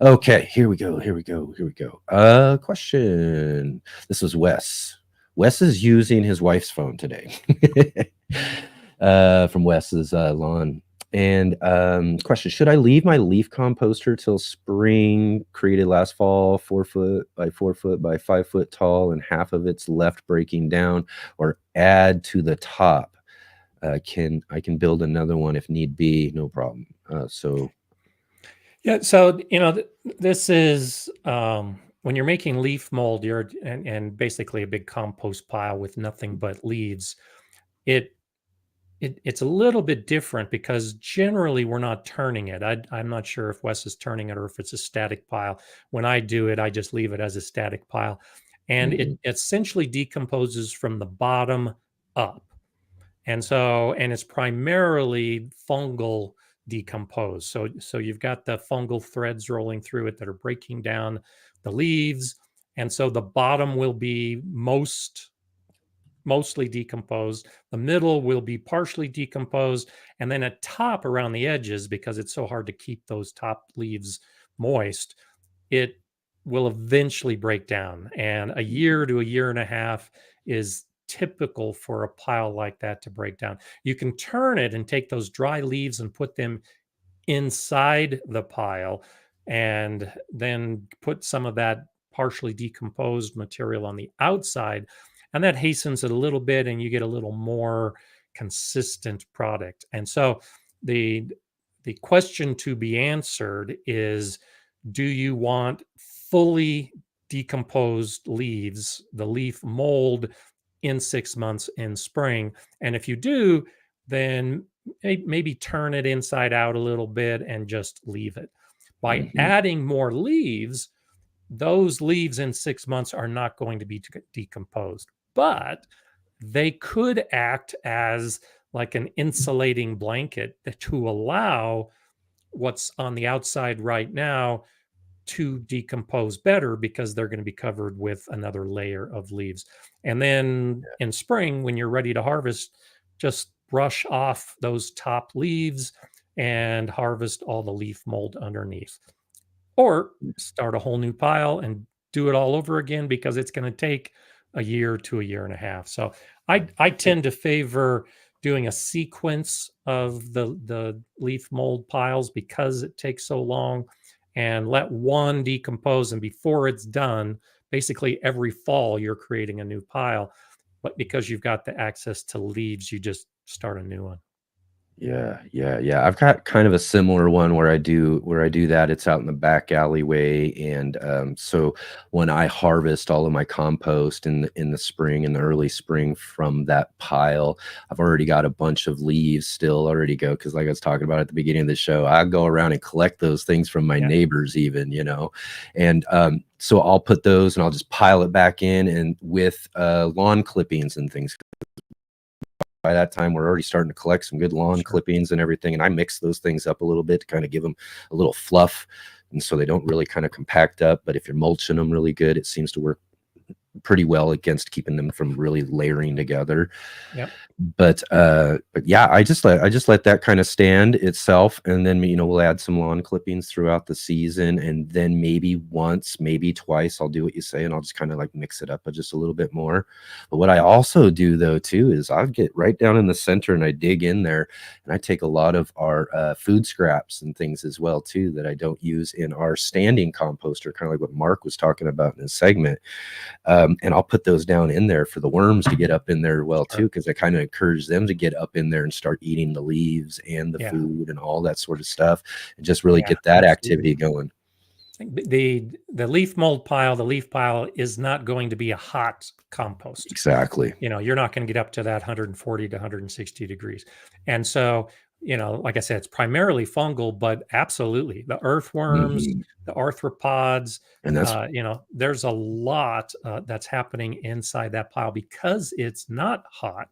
Okay, here we go. Question. This is Wes. Wes is using his wife's phone today. From Wes's lawn. And question, should I leave my leaf composter till spring created last fall, 4 foot by 4 foot by 5 foot tall, and half of it's left breaking down, or add to the top? I can build another one if need be, no problem. So this is when you're making leaf mold, and basically a big compost pile with nothing but leaves. It's a little bit different because generally we're not turning it. I'm not sure if Wes is turning it or if it's a static pile. When I do it, I just leave it as a static pile. And it essentially decomposes from the bottom up. And it's primarily fungal decomposed. So you've got the fungal threads rolling through it that are breaking down the leaves. And so the bottom will be mostly decomposed. The middle will be partially decomposed. And then at top, around the edges, because it's so hard to keep those top leaves moist, it will eventually break down. And a year to a year and a half is typical for a pile like that to break down. You can turn it and take those dry leaves and put them inside the pile, and then put some of that partially decomposed material on the outside. And that hastens it a little bit, and you get a little more consistent product. And so the question to be answered is, do you want fully decomposed leaves, the leaf mold, in 6 months in spring? And if you do, then maybe turn it inside out a little bit and just leave it. By adding more leaves, those leaves in 6 months are not going to be decomposed, but they could act as like an insulating blanket to allow what's on the outside right now to decompose better, because they're going to be covered with another layer of leaves. And then in spring, when you're ready to harvest, just brush off those top leaves and harvest all the leaf mold underneath. Or start a whole new pile and do it all over again, because it's going to take a year to a year and a half. So I tend to favor doing a sequence of the leaf mold piles because it takes so long, and let one decompose. And before it's done, basically every fall you're creating a new pile. But because you've got the access to leaves, you just start a new one. Yeah. I've got kind of a similar one where I do that. It's out in the back alleyway, and so when I harvest all of my compost in the spring, in the early spring, from that pile, I've already got a bunch of leaves still already go, because like I was talking about at the beginning of the show, I go around and collect those things from my neighbors even, and so I'll put those and I'll just pile it back in, and with lawn clippings and things. By that time, we're already starting to collect some good lawn clippings and everything. And I mix those things up a little bit to kind of give them a little fluff. And so they don't really kind of compact up. But if you're mulching them really good, it seems to work pretty well against keeping them from really layering together. Yep. But yeah, I just let that kind of stand itself, and then we'll add some lawn clippings throughout the season, and then maybe once, maybe twice, I'll do what you say, and I'll just kind of like mix it up just a little bit more. But what I also do though too is I'll get right down in the center and I dig in there, and I take a lot of our food scraps and things as well too that I don't use in our standing composter, kind of like what Mark was talking about in his segment. And I'll put those down in there for the worms to get up in there well too, because I kind of encourage them to get up in there and start eating the leaves and the food and all that sort of stuff, and just really get that activity going. The leaf mold pile, the leaf pile is not going to be a hot compost. Exactly. You're not going to get up to that 140 to 160 degrees. And so, like I said, it's primarily fungal, but absolutely the earthworms, the arthropods, and that's, there's a lot that's happening inside that pile because it's not hot.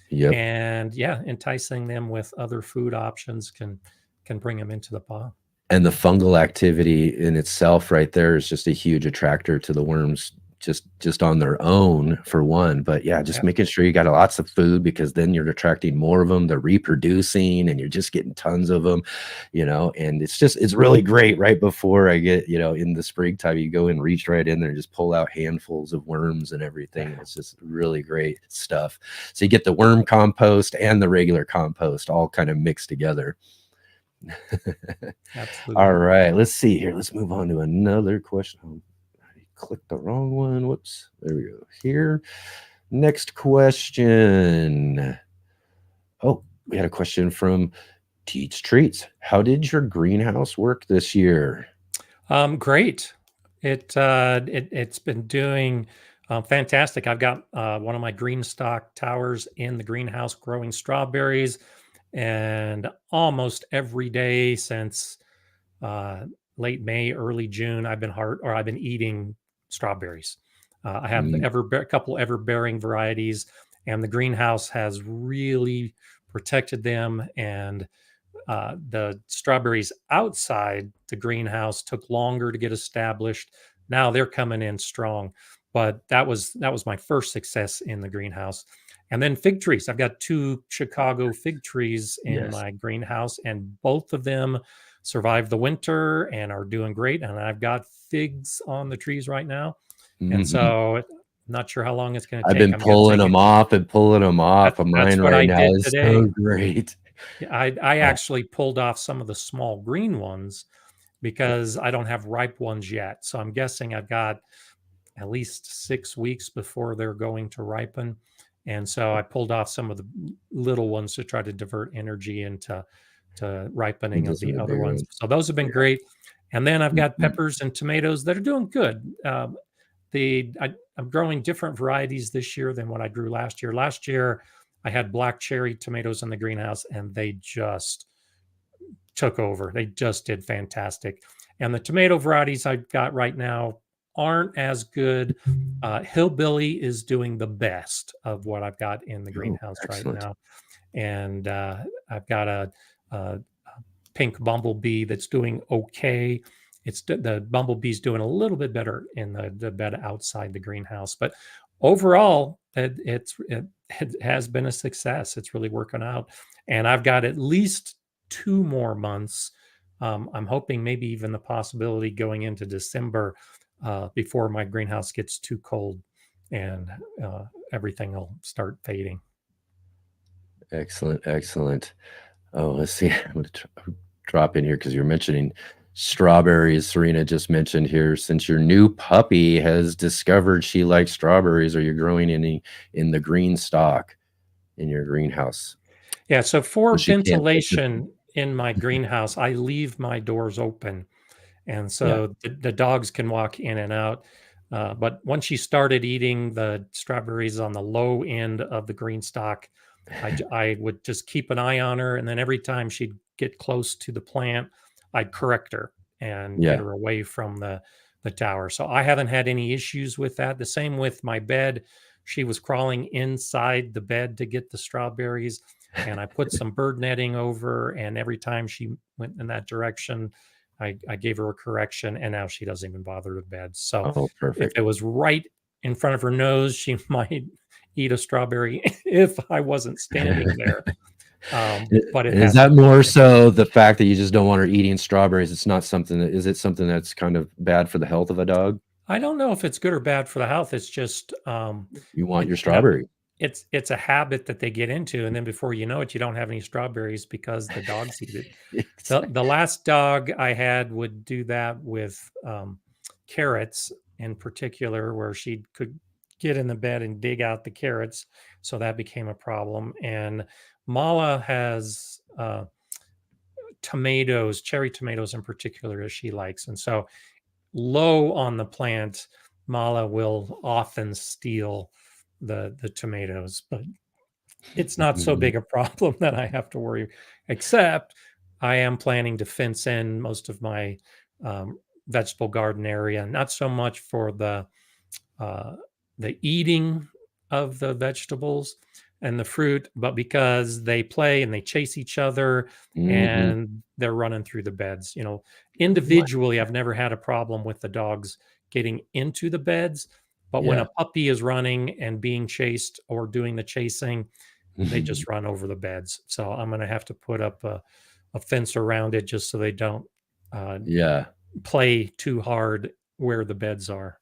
Yep. And enticing them with other food options can bring them into the pile. And the fungal activity in itself right there is just a huge attractor to the worms, just on their own, for one. But making sure you got lots of food, because then you're attracting more of them, they're reproducing, and you're just getting tons of them, and it's really great right before I get, in the springtime, you go and reach right in there and just pull out handfuls of worms and everything. It's just really great stuff. So you get the worm compost and the regular compost all kind of mixed together. Absolutely. All right, let's see here. Let's move on to another question. I clicked the wrong one. Whoops. There we go. Here. Next question. Oh, we had a question from Teach Treats. How did your greenhouse work this year? Great. It's been doing fantastic. I've got one of my green stock towers in the greenhouse growing strawberries. And almost every day since late May, early June, I've been eating strawberries. I have a couple ever-bearing varieties, and the greenhouse has really protected them. And the strawberries outside the greenhouse took longer to get established. Now they're coming in strong, but that was my first success in the greenhouse. And then fig trees. I've got 2 Chicago fig trees in my greenhouse, and both of them survived the winter and are doing great. And I've got figs on the trees right now. And so I'm not sure how long it's going to take. I've been pulling them off of mine right now. It's so great. I actually pulled off some of the small green ones because I don't have ripe ones yet. So I'm guessing I've got at least 6 weeks before they're going to ripen. And so I pulled off some of the little ones to try to divert energy into ripening of the other ones. So those have been great. And then I've got peppers and tomatoes that are doing good. I'm growing different varieties this year than what I grew last year. Last year, I had black cherry tomatoes in the greenhouse, and they just took over. They just did fantastic. And the tomato varieties I've got right now aren't as good. Hillbilly is doing the best of what I've got in the greenhouse right now. And I've got a pink bumblebee that's doing okay. The bumblebee's doing a little bit better in the bed outside the greenhouse. But overall, it has been a success. It's really working out. And I've got at least 2 more months. I'm hoping maybe even the possibility going into December before my greenhouse gets too cold and everything will start fading. Excellent. Oh, let's see. I'm going to drop in here because you're mentioning strawberries. Serena just mentioned here, since your new puppy has discovered she likes strawberries, are you growing any in the green stock in your greenhouse? Yeah, so for ventilation in my greenhouse, I leave my doors open. And so the dogs can walk in and out. But once she started eating the strawberries on the low end of the green stock, I would just keep an eye on her. And then every time she'd get close to the plant, I'd correct her and get her away from the tower. So I haven't had any issues with that. The same with my bed. She was crawling inside the bed to get the strawberries. And I put some bird netting over. And every time she went in that direction, I gave her a correction, and now she doesn't even bother the bed. So if it was right in front of her nose, she might eat a strawberry if I wasn't standing there. But it is has that to more so the fact that you just don't want her eating strawberries? It's not something that is it something that's kind of bad for the health of a dog? I don't know if it's good or bad for the health. It's just You want your you know, strawberry. it's a habit that they get into, and then before you know it, you don't have any strawberries because the dogs eat it. The last dog I had would do that with carrots in particular, where she could get in the bed and dig out the carrots, so that became a problem. And Mala has tomatoes, cherry tomatoes in particular, as she likes, and so low on the plant, Mala will often steal the tomatoes, but it's not so big a problem that I have to worry. Except I am planning to fence in most of my vegetable garden area, not so much for the eating of the vegetables and the fruit, but because they play and they chase each other and they're running through the beds. You know, individually, I've never had a problem with the dogs getting into the beds, but when Yeah. a puppy is running and being chased or doing the chasing, they just run over the beds. So I'm going to have to put up a fence around it just so they don't Yeah. play too hard where the beds are.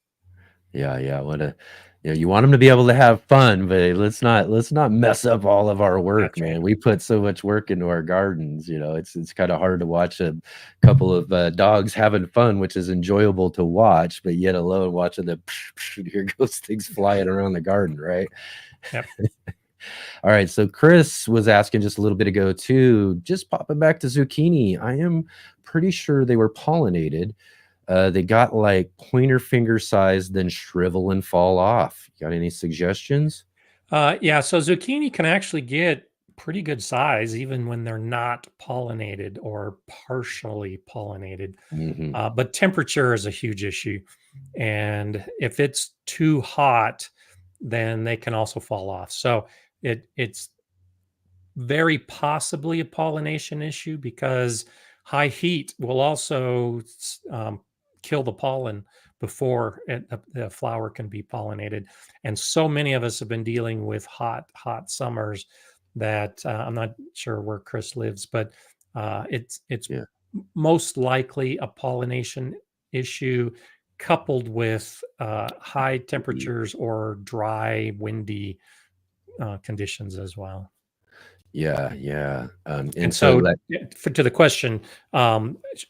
Yeah. What a you want them to be able to have fun, but let's not mess up all of our work, That's right. man. We put so much work into our gardens, it's kind of hard to watch a couple of dogs having fun, which is enjoyable to watch, but yet alone watching the here goes things flying around the garden, right? Yep. All right, so Chris was asking just a little bit ago too, just popping back to zucchini. I am pretty sure they were pollinated. They got like pointer finger size, then shrivel and fall off. Got any suggestions? Yeah, so zucchini can actually get pretty good size even when they're not pollinated or partially pollinated. But temperature is a huge issue. And if it's too hot, then they can also fall off. So it's very possibly a pollination issue because high heat will also kill the pollen before the flower can be pollinated. And so many of us have been dealing with hot summers that I'm not sure where Chris lives, but it's Yeah. most likely a pollination issue coupled with high temperatures or dry, windy conditions as well. Yeah. And so, that, to the question,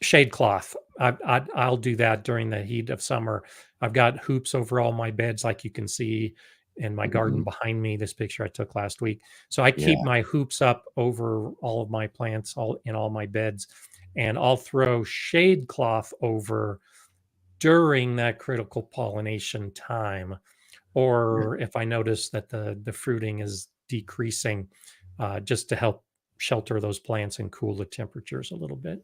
shade cloth. I'll do that during the heat of summer. I've got hoops over all my beds, like you can see in my garden behind me. This picture I took last week. So I keep my hoops up over all of my plants, all in all my beds, and I'll throw shade cloth over during that critical pollination time, or if I notice that the fruiting is decreasing, just to help shelter those plants and cool the temperatures a little bit.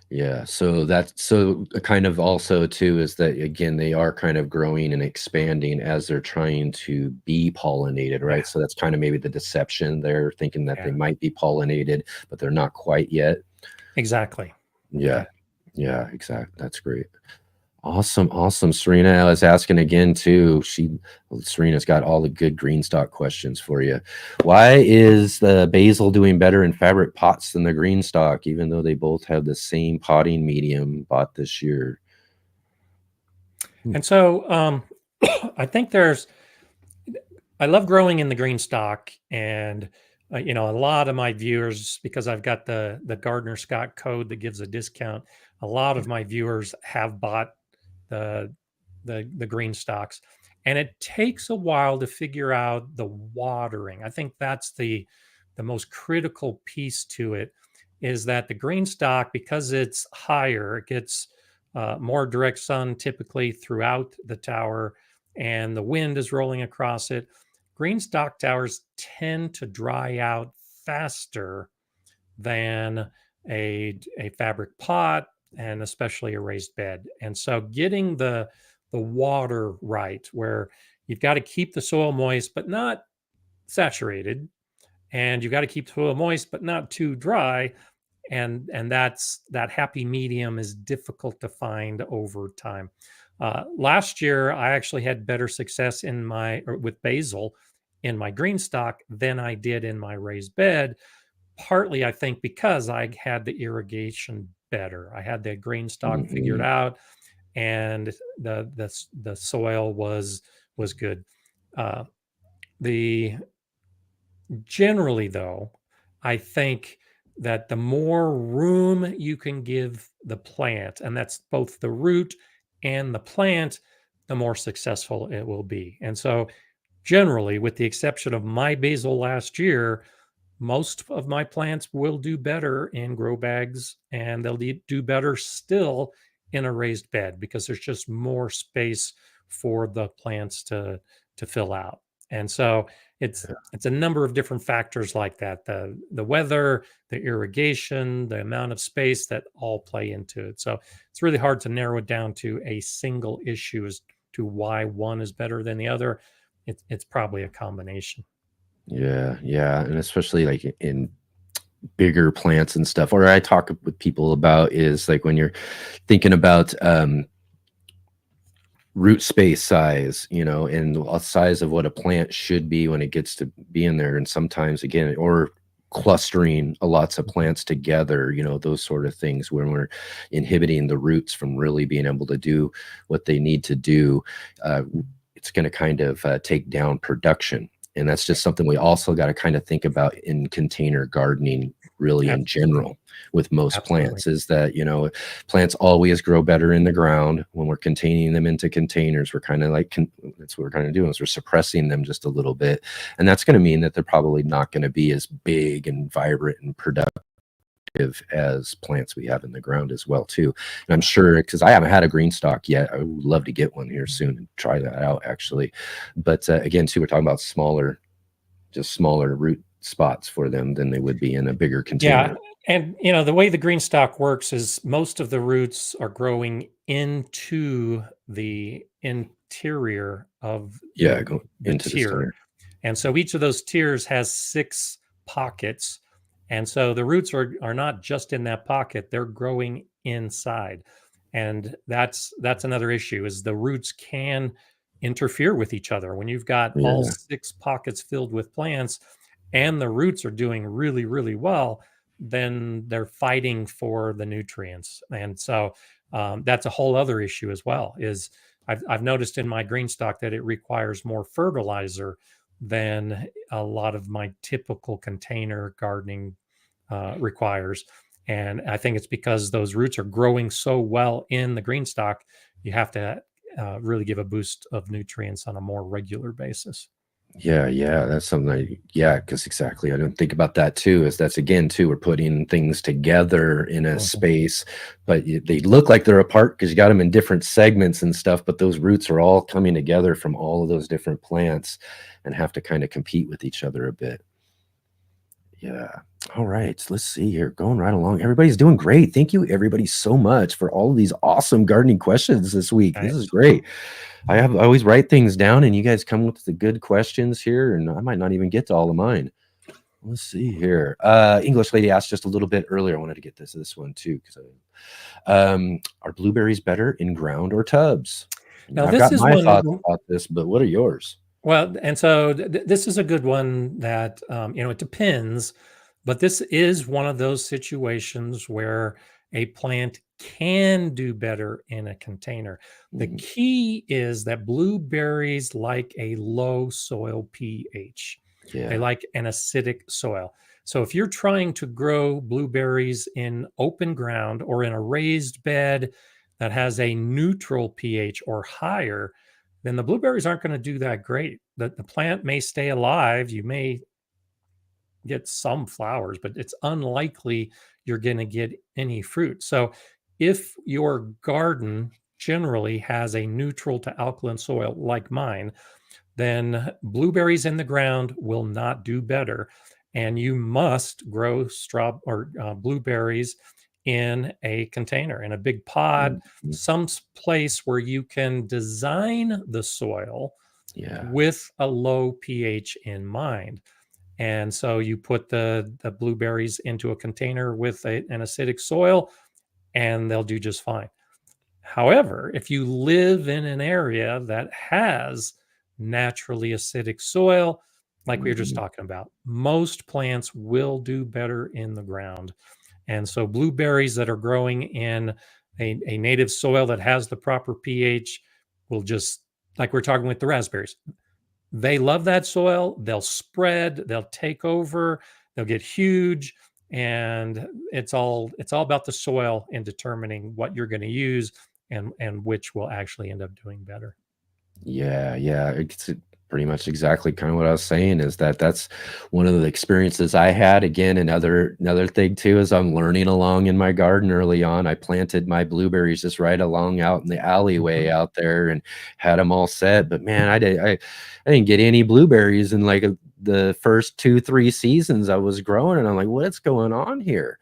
Yeah, so that's so kind of also too is that again they are kind of growing and expanding as they're trying to be pollinated, right? Yeah. So that's kind of maybe the deception. They're thinking that they Yeah. might be pollinated, but they're not quite yet. Exactly. Yeah, exactly. That's great. Awesome. Serena is asking again too. Serena's got all the good green stock questions for you. Why is the basil doing better in fabric pots than the green stock, even though they both have the same potting medium bought this year? And so I think I love growing in the green stock, and a lot of my viewers, because I've got the Gardner Scott code that gives a discount, a lot of my viewers have bought the green stocks, and it takes a while to figure out the watering. I think that's the most critical piece to it, is that the green stock, because it's higher, it gets more direct sun typically throughout the tower, and the wind is rolling across it. Green stock towers tend to dry out faster than a fabric pot, and especially a raised bed. And so getting the water right, where you've got to keep the soil moist but not saturated, and you've got to keep the soil moist but not too dry, and that happy medium is difficult to find over time. Last year, I actually had better success with basil in my green stock than I did in my raised bed. Partly, I think, because I had the irrigation better. I had the green stock figured Mhm. out, and the soil was good. Uh, the Generally, though, I think that the more room you can give the plant, and that's both the root and the plant, the more successful it will be. And so, generally, with the exception of my basil last year, most of my plants will do better in grow bags, and they'll do better still in a raised bed because there's just more space for the plants to fill out. And so it's a number of different factors like that: the weather, the irrigation, the amount of space, that all play into it. So it's really hard to narrow it down to a single issue as to why one is better than the other. It's probably a combination. Yeah, yeah, and especially like in bigger plants and stuff. Or I talk with people about is like when you're thinking about root space size, you know, and the size of what a plant should be when it gets to be in there. And sometimes again, or clustering lots of plants together, you know, those sort of things when we're inhibiting the roots from really being able to do what they need to do. It's going to kind of take down production. And that's just something we also got to kind of think about in container gardening, really in Absolutely. general, with most Absolutely. plants, is that, you know, plants always grow better in the ground. When we're containing them into containers, we're kind of like, that's what we're kind of doing, is we're suppressing them just a little bit. And that's going to mean that they're probably not going to be as big and vibrant and productive as plants we have in the ground as well too. And I'm sure, because I haven't had a green stock yet, I would love to get one here soon and try that out actually. But again too, we're talking about just smaller root spots for them than they would be in a bigger container. Yeah. And the way the green stock works is most of the roots are growing into the interior of Yeah, go the into the tier. center. And so each of those tiers has 6 pockets. And so the roots are not just in that pocket, they're growing inside. And that's another issue, is the roots can interfere with each other. When you've got all Yeah, 6 pockets filled with plants and the roots are doing really, really well, then they're fighting for the nutrients. And so that's a whole other issue as well, is I've noticed in my green stock that it requires more fertilizer than a lot of my typical container gardening requires. And I think it's because those roots are growing so well in the green stock, you have to really give a boost of nutrients on a more regular basis. yeah, that's something yeah, because exactly, I don't think about that too, is that's again too, we're putting things together in a Mhm. space, but they look like they're apart because you got them in different segments and stuff, but those roots are all coming together from all of those different plants and have to kind of compete with each other a bit. Yeah. All right. So let's see here. Going right along. Everybody's doing great. Thank you, everybody, so much for all of these awesome gardening questions this week. This is Nice. great. I always write things down, and you guys come with the good questions here, and I might not even get to all of mine. Let's see here. English lady asked just a little bit earlier. I wanted to get this one too, because are blueberries better in ground or tubs? Now, I've this got is my thoughts one. about this, but what are yours? Well, and so this is a good one that, it depends, but this is one of those situations where a plant can do better in a container. The Mhm. key is that blueberries like a low soil pH. They Yeah. like an acidic soil. So if you're trying to grow blueberries in open ground or in a raised bed that has a neutral pH or higher, then the blueberries aren't going to do that great. The plant may stay alive. You may get some flowers, but it's unlikely you're going to get any fruit. So if your garden generally has a neutral to alkaline soil like mine, then blueberries in the ground will not do better. And you must grow blueberries in a container, in a big pod, Mhm. some place where you can design the soil Yeah. with a low pH in mind. And so you put the blueberries into a container with an acidic soil, and they'll do just fine. However, if you live in an area that has naturally acidic soil, like we were just talking about, most plants will do better in the ground. And so blueberries that are growing in a native soil that has the proper pH will just, like we're talking with the raspberries, they love that soil. They'll spread, they'll take over, they'll get huge. And it's all about the soil and determining what you're going to use and which will actually end up doing better. Yeah, yeah, it's pretty much exactly kind of what I was saying is that that's one of the experiences I had. Again, another thing too is I'm learning along in my garden early on. I planted my blueberries just right along out in the alleyway out there and had them all set. But man, I didn't get any blueberries in like the first 2, 3 seasons I was growing, and I'm like, what's going on here?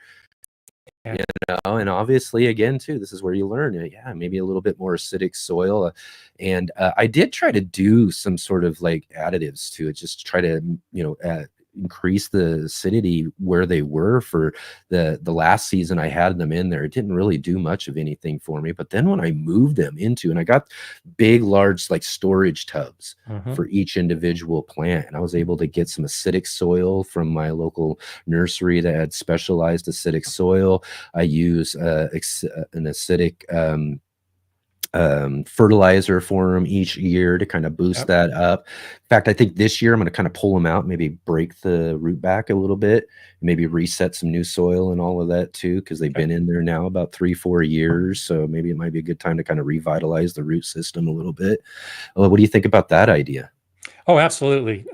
Yeah. You know, and obviously, again, too, this is where you learn. Yeah, maybe a little bit more acidic soil, and I did try to do some sort of like additives to it, just to try to increase the acidity where they were for the last season I had them in there. It didn't really do much of anything for me. But then when I moved them into, and I got big, large like storage tubs for each individual plant, and I was able to get some acidic soil from my local nursery that had specialized acidic soil. I use an acidic fertilizer for them each year to kind of boost that up. In fact, I think this year I'm going to kind of pull them out, maybe break the root back a little bit, maybe reset some new soil and all of that too, because they've been in there now about 3-4 years. So maybe it might be a good time to kind of revitalize the root system a little bit. What do you think about that idea? Oh, absolutely.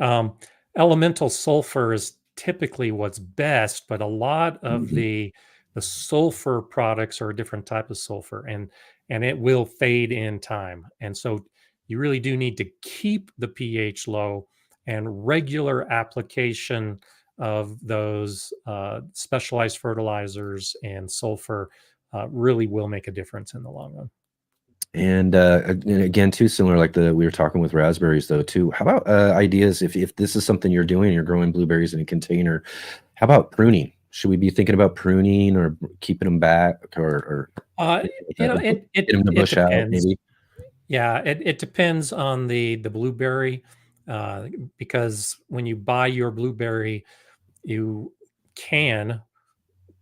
Elemental sulfur is typically what's best, but a lot of the sulfur products are a different type of sulfur, and it will fade in time. And so you really do need to keep the pH low, and regular application of those specialized fertilizers and sulfur really will make a difference in the long run. And again, too, similar like we were talking with raspberries, though, too. How about ideas if this is something you're doing, you're growing blueberries in a container? How about pruning? Should we be thinking about pruning or keeping them back, or it them the bush out, depends. maybe? Yeah, it depends on the blueberry, because when you buy your blueberry, you can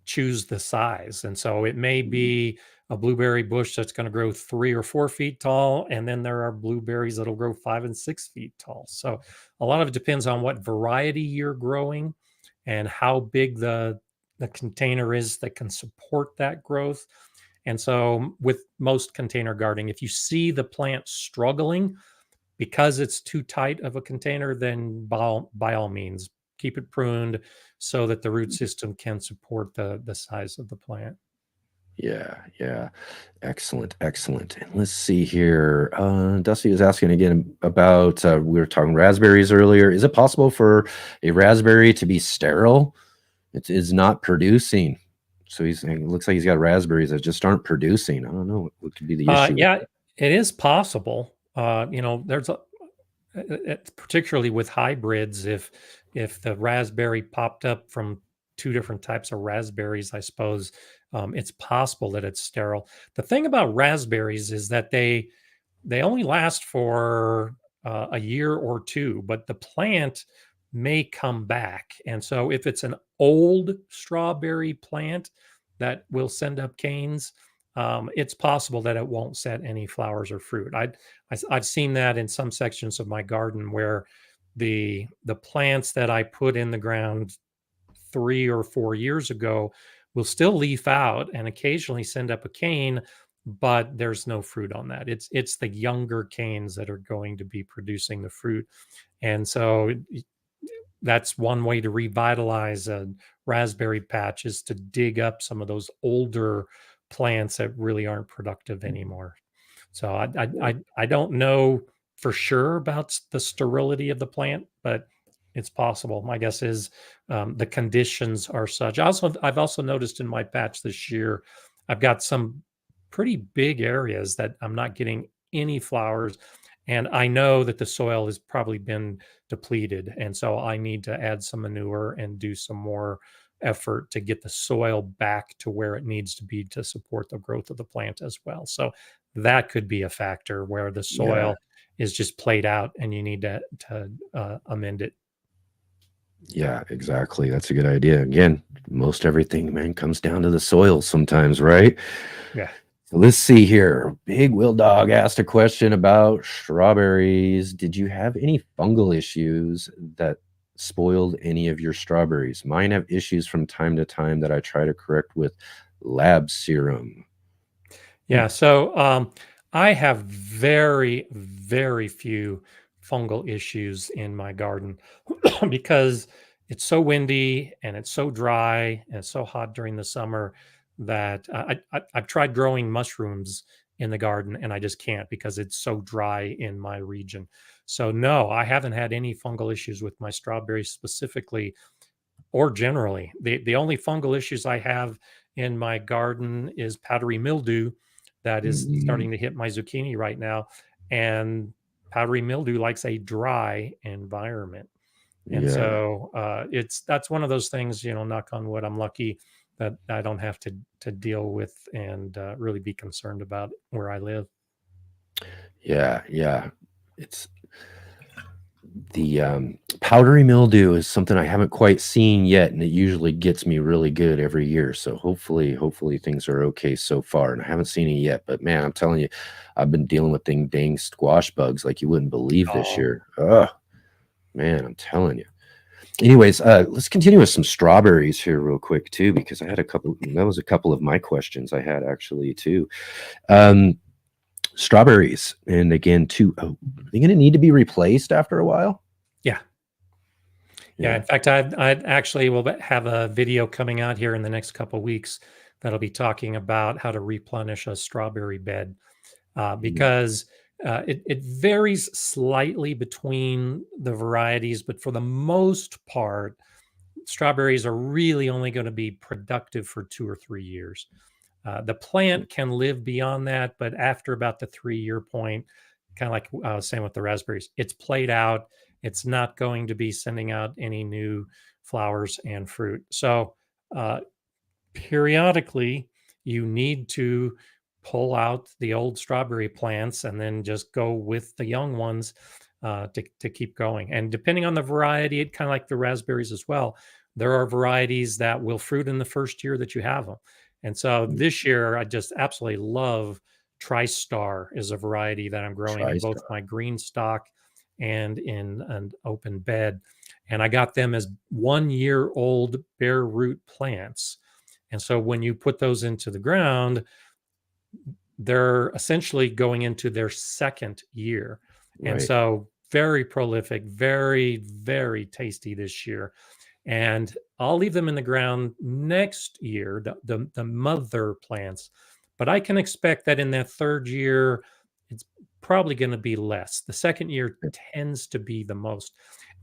choose the size. And so it may be a blueberry bush that's going to grow 3 or 4 feet tall. And then there are blueberries that'll grow 5 and 6 feet tall. So a lot of it depends on what variety you're growing and how big the container is that can support that growth. And so with most container gardening, if you see the plant struggling because it's too tight of a container, then by all means, keep it pruned so that the root system can support the size of the plant. Yeah, yeah. Excellent, excellent. And let's see here. Dusty was asking again about we were talking raspberries earlier. Is it possible for a raspberry to be sterile? It is not producing. So he's saying it looks like he's got raspberries that just aren't producing. I don't know what could be the issue. Yeah, it is possible. There's particularly with hybrids, if the raspberry popped up from 2 different types of raspberries, I suppose it's possible that it's sterile. The thing about raspberries is that they only last for a year or 2, but the plant may come back. And so if it's an old strawberry plant that will send up canes, it's possible that it won't set any flowers or fruit. I've seen that in some sections of my garden where the plants that I put in the ground 3 or 4 years ago will still leaf out and occasionally send up a cane, but there's no fruit on that. It's the younger canes that are going to be producing the fruit. And so that's one way to revitalize a raspberry patch, is to dig up some of those older plants that really aren't productive anymore. So I don't know for sure about the sterility of the plant, but it's possible. My guess is the conditions are such. I've also noticed in my patch this year, I've got some pretty big areas that I'm not getting any flowers, and I know that the soil has probably been depleted, and so I need to add some manure and do some more effort to get the soil back to where it needs to be to support the growth of the plant as well. So that could be a factor where the soil is just played out and you need to amend it. Yeah, exactly. That's a good idea. Again, most everything, man, comes down to the soil sometimes, right? Yeah. So let's see here. Big Will Dog asked a question about strawberries. Did you have any fungal issues that spoiled any of your strawberries? Mine have issues from time to time that I try to correct with lab serum. Yeah. So I have very, very few fungal issues in my garden because it's so windy and it's so dry and it's so hot during the summer that I've tried growing mushrooms in the garden and I just can't because it's so dry in my region. So no, I haven't had any fungal issues with my strawberries specifically or generally. The only fungal issues I have in my garden is powdery mildew that is starting to hit my zucchini right now. And powdery mildew likes a dry environment. And so that's one of those things, knock on wood, I'm lucky that I don't have to deal with and really be concerned about where I live. Yeah. It's the powdery mildew is something I haven't quite seen yet, and it usually gets me really good every year. So hopefully things are okay so far. And I haven't seen it yet, but man, I'm telling you, I've been dealing with dang squash bugs like you wouldn't believe this year. Oh man, I'm telling you. Anyways, let's continue with some strawberries here real quick too, because I had a couple. That was a couple of my questions I had actually too. Strawberries, and again, too. Oh, are they going to need to be replaced after a while? Yeah. In fact, I actually will have a video coming out here in the next couple of weeks that'll be talking about how to replenish a strawberry bed because it varies slightly between the varieties, but for the most part, strawberries are really only going to be productive for 2 or 3 years. The plant can live beyond that, but after about the 3-year point, kind of like I was saying with the raspberries, it's played out. It's not going to be sending out any new flowers and fruit. So periodically, you need to pull out the old strawberry plants and then just go with the young ones to keep going. And depending on the variety, it kind of like the raspberries as well. There are varieties that will fruit in the first year that you have them. And so this year, I just absolutely love TriStar is a variety that I'm growing in both my green stock and in an open bed. And I got them as 1-year-old bare root plants. And so when you put those into the ground, they're essentially going into their second year. Right. And so very prolific, very, very tasty this year. And I'll leave them in the ground next year, the mother plants. But I can expect that in that third year, it's probably going to be less. The second year tends to be the most.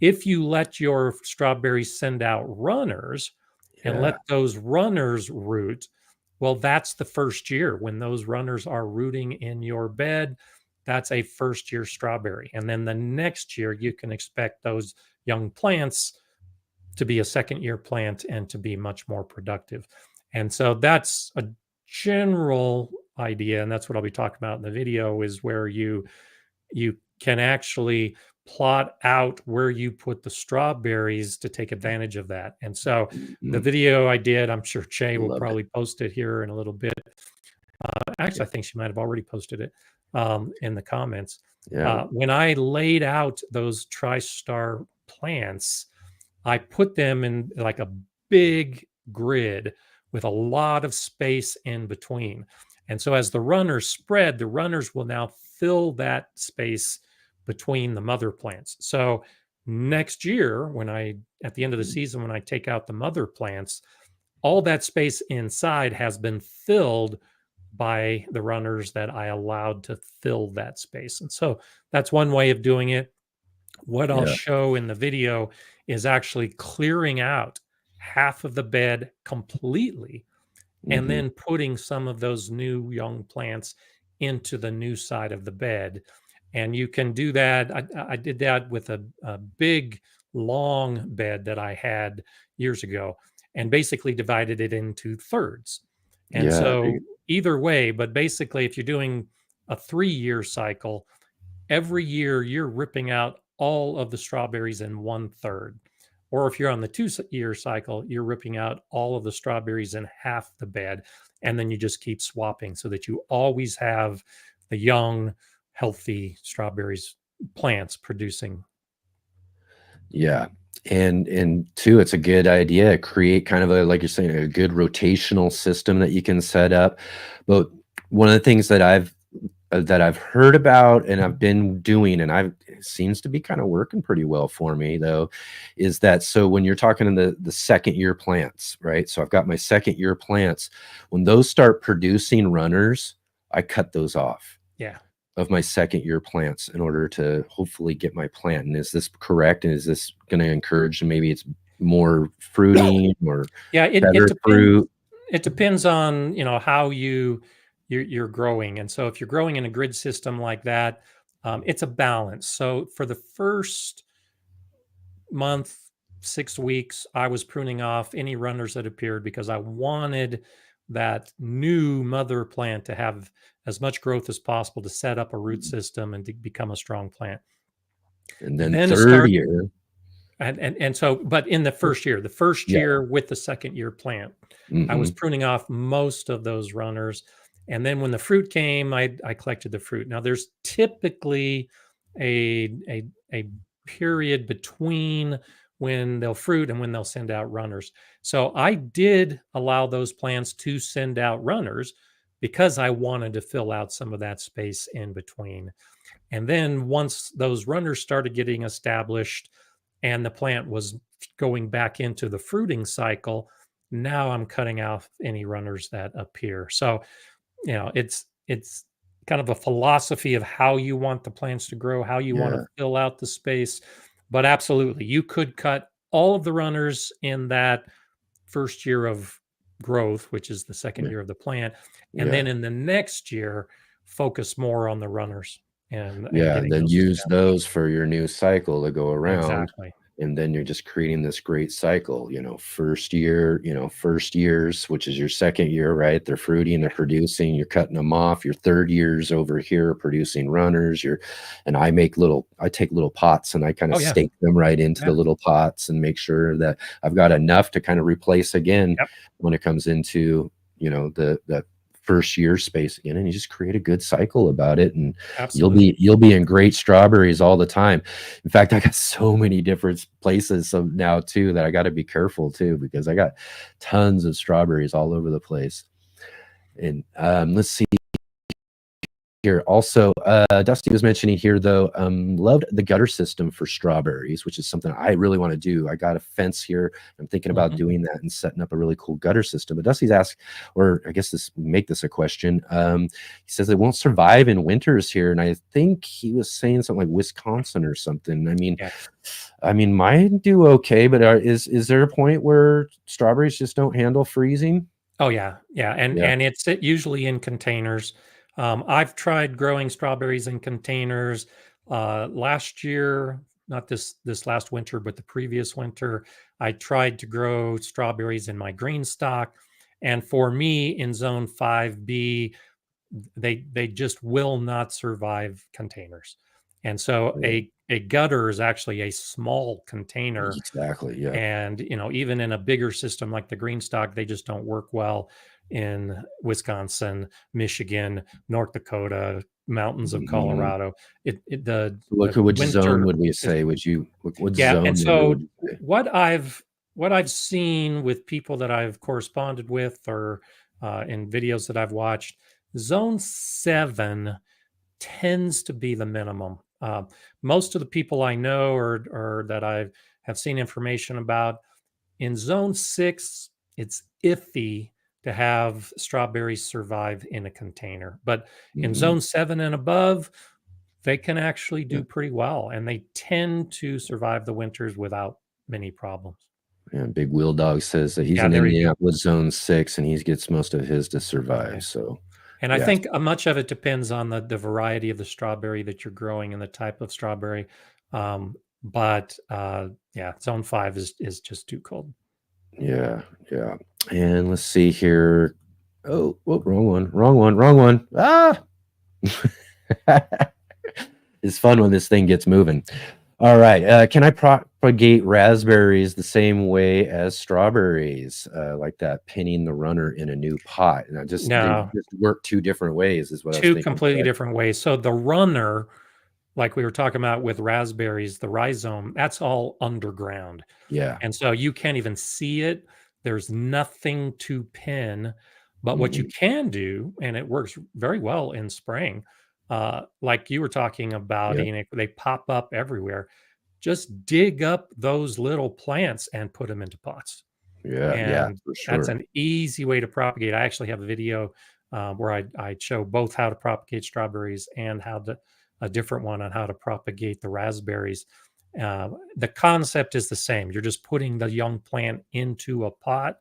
If you let your strawberries send out runners and let those runners root, well, that's the first year. When those runners are rooting in your bed, that's a first year strawberry. And then the next year, you can expect those young plants to be a second year plant and to be much more productive. And so that's a general idea. And that's what I'll be talking about in the video, is where you can actually plot out where you put the strawberries to take advantage of that. And so the video I did, I'm sure Che will probably post it here in a little bit. Actually, I think she might have already posted it in the comments. When I laid out those TriStar plants, I put them in like a big grid with a lot of space in between. And so as the runners spread, the runners will now fill that space between the mother plants. So next year, at the end of the season, when I take out the mother plants, all that space inside has been filled by the runners that I allowed to fill that space. And so that's one way of doing it. What I'll show in the video is actually clearing out half of the bed completely and then putting some of those new young plants into the new side of the bed. And you can do that. I did that with a big, long bed that I had years ago. and basically divided it into thirds. And Yeah. so either way, but basically if you're doing a 3-year cycle, every year you're ripping out all of the strawberries in 1/3. Or if you're on the 2-year cycle, you're ripping out all of the strawberries in half the bed. And then you just keep swapping so that you always have the young, healthy strawberries plants producing. Yeah. And two, it's a good idea. Create kind of a, like you're saying, a good rotational system that you can set up. But one of the things that I've heard about and I've been doing, and it seems to be kind of working pretty well for me though, is that, so when you're talking in the 2nd-year plants, right? So I've got my 2nd-year plants. When those start producing runners, I cut those off. Yeah. Of my 2nd-year plants in order to hopefully get my plant. And is this correct? And is this going to encourage, maybe it's more fruiting or better fruit? It depends on, how you're growing. And so if you're growing in a grid system like that, it's a balance. So for the first month, 6 weeks, I was pruning off any runners that appeared because I wanted that new mother plant to have as much growth as possible to set up a root system and to become a strong plant. And then 3rd year. And so, but in the first year, with the 2nd-year plant, I was pruning off most of those runners. And then when the fruit came, I collected the fruit. Now there's typically a period between when they'll fruit and when they'll send out runners. So I did allow those plants to send out runners because I wanted to fill out some of that space in between. And then once those runners started getting established and the plant was going back into the fruiting cycle, now I'm cutting out any runners that appear. So, it's kind of a philosophy of how you want the plants to grow, how you want to fill out the space. But absolutely, you could cut all of the runners in that first year of growth, which is the 2nd year of the plant. And then in the next year, focus more on the runners. And then use those for your new cycle to go around. Exactly. And then you're just creating this great cycle, first year, first years, which is your 2nd year, right? They're fruiting, they're producing, you're cutting them off. Your 3rd years over here producing runners. And I take little pots and I kind of stake them right into the little pots and make sure that I've got enough to kind of replace again when it comes into, the first year space again, and you just create a good cycle about it, and you'll be in great strawberries all the time. In fact, I got so many different places now too that I got to be careful too, because I got tons of strawberries all over the place. And let's see here. Also, Dusty was mentioning here though, loved the gutter system for strawberries, which is something I really want to do. I got a fence here. I'm thinking about doing that and setting up a really cool gutter system. But Dusty's asked, or I guess make this a question. He says it won't survive in winters here, and I think he was saying something like Wisconsin or something. I mean, mine do okay, but is there a point where strawberries just don't handle freezing? Oh yeah, and it's usually in containers. I've tried growing strawberries in containers last year, not this last winter, but the previous winter. I tried to grow strawberries in my green stock, and for me in zone 5B, they just will not survive containers. And so a gutter is actually a small container. Exactly. Yeah. And even in a bigger system like the green stock, they just don't work well in Wisconsin, Michigan, North Dakota, mountains of Colorado. Which zone would we say? What zone? And so what I've seen with people that I've corresponded with, or in videos that I've watched, zone 7 tends to be the minimum. Most of the people I know or that I have seen information about, in zone 6, it's iffy to have strawberries survive in a container. But in zone 7 and above, they can actually do pretty well, and they tend to survive the winters without many problems. Yeah, Big Wheel Dog says that he's in Indianapolis zone 6, and he gets most of his to survive. So, and I think much of it depends on the variety of the strawberry that you're growing and the type of strawberry. But zone 5 is just too cold. Yeah, yeah. And let's see here. Oh, wrong one, wrong one, wrong one. Ah! It's fun when this thing gets moving. All right. Can I propagate raspberries the same way as strawberries? Like that, pinning the runner in a new pot. And they No, just work two different ways, is what I was two thinking. completely Correct? different ways. So the runner, like we were talking about with raspberries, the rhizome, that's all underground. Yeah. And so you can't even see it. There's nothing to pin. But what you Mhm. can do, and it works very well in spring, like you were talking about, Yeah. they pop up everywhere. Just dig up those little plants and put them into pots. Yeah. Yeah. And For that's sure. an easy way to propagate. I actually have a video where I show both how to propagate strawberries and a different one on how to propagate the raspberries. The concept is the same. You're just putting the young plant into a pot.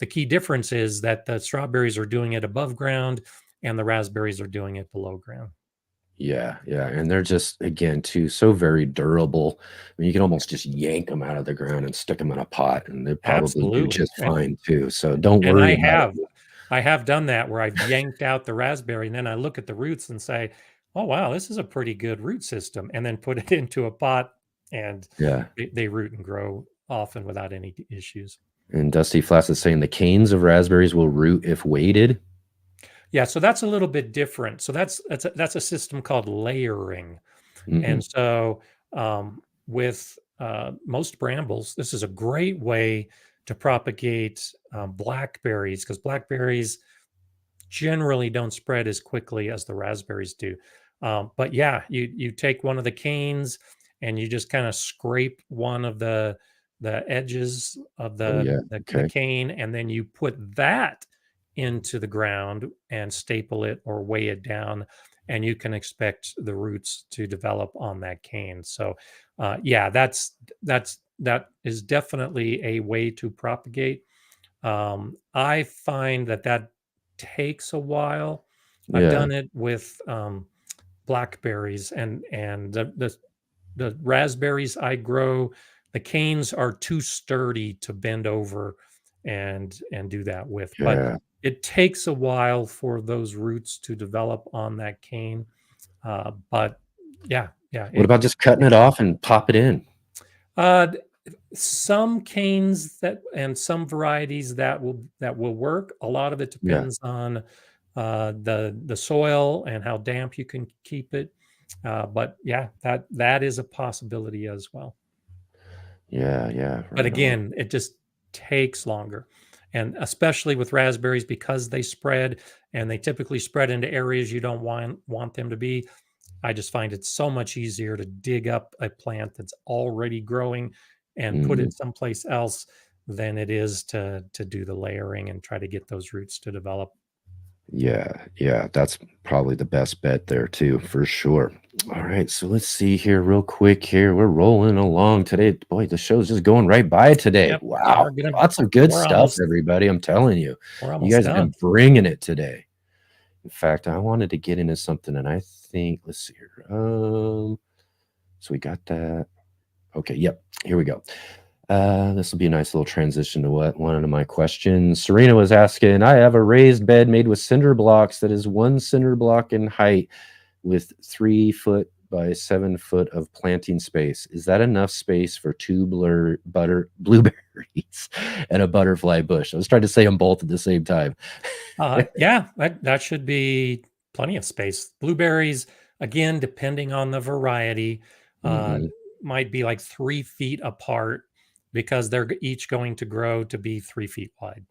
The key difference is that the strawberries are doing it above ground and the raspberries are doing it below ground. Yeah, yeah, and they're just, again, too, so very durable. I mean, you can almost just yank them out of the ground and stick them in a pot, and they probably do Absolutely. just fine too, so don't And worry about it. I have done that where I've yanked out the raspberry and then I look at the roots and say, "Oh wow, this is a pretty good root system," and then put it into a pot and Yeah, they root and grow often without any issues. and Dusty Flass is saying the canes of raspberries will root if weighted. Yeah, so that's a little bit different. So that's a system called layering. Mhm, And so, with most brambles, this is a great way to propagate blackberries because blackberries generally don't spread as quickly as the raspberries do. But yeah, you take one of the canes and you just kind of scrape one of the edges of oh, yeah, the okay, cane, and then you put that into the ground and staple it or weigh it down, and you can expect the roots to develop on that cane. So, yeah, that is definitely a way to propagate. I find that takes a while. I've yeah, done it with blackberries and the raspberries I grow. The canes are too sturdy to bend over and do that with. But yeah. it takes a while for those roots to develop on that cane. But yeah, yeah, What about just cutting it off and pop it in? uh, some canes that and some varieties that will work. A lot of it Yeah, depends on the soil and how damp you can keep it. But yeah, that is a possibility as well. yeah, yeah, But right on. again, it just takes longer. And especially with raspberries, because they spread and they typically spread into areas you don't want them to be. I just find it so much easier to dig up a plant that's already growing and put Mhm. it someplace else than it is to do the layering and try to get those roots to develop. Yeah, yeah, that's probably the best bet there too, for sure. All right, so let's see here real quick here. We're rolling along today. Boy, the show's just going right by today. Yep, Wow. we're gonna Lots of good we're stuff, almost everybody. I'm telling you. we're You almost guys have done. been bringing it today. In fact, I wanted to get into something and I think, let's see here. So we got that. Okay, yep. Here we go. This will be a nice little transition to what one of my questions. Serena was asking, I have a raised bed made with cinder blocks that is 1 cinder block in height with 3 foot by 7 foot of planting space. Is that enough space for two blueberries and a butterfly bush? I was trying to say them both at the same time. Yeah, that should be plenty of space. Blueberries, again, depending on the variety, uh, Hmm. might be like 3 feet apart because they're each going to grow to be 3 feet wide.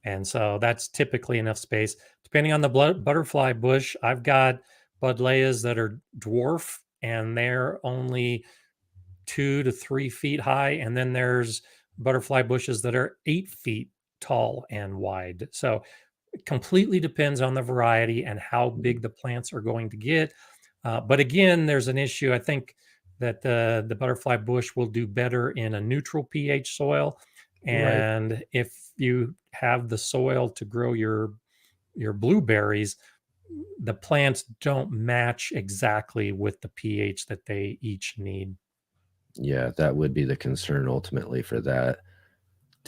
And so that's typically enough space. Depending on the butterfly bush, I've got buddleias that are dwarf and they're only 2 to 3 feet high. And then there's butterfly bushes that are 8 feet tall and wide. So it completely depends on the variety and how big the plants are going to get. But again, there's an issue. I think that the butterfly bush will do better in a neutral pH soil. Right. And if you have the soil to grow your blueberries, the plants don't match exactly with the pH that they each need. Yeah, that would be the concern ultimately for that.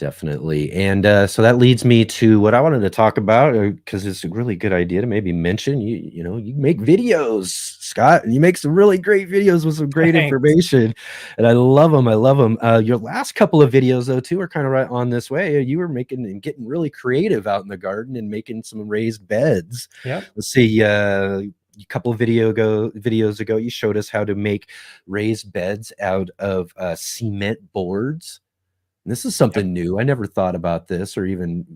Definitely. And so that leads me to what I wanted to talk about because it's a really good idea to maybe mention. You make videos, Scott, and you make some really great videos with some great Thanks. information. And I love them. I love them. Your last couple of videos, though, too, are kind of right on this way. You were making and getting really creative out in the garden and making some raised beds. Yep. Let's see. A couple of videos ago, you showed us how to make raised beds out of cement boards. This is something new. I never thought about this or even,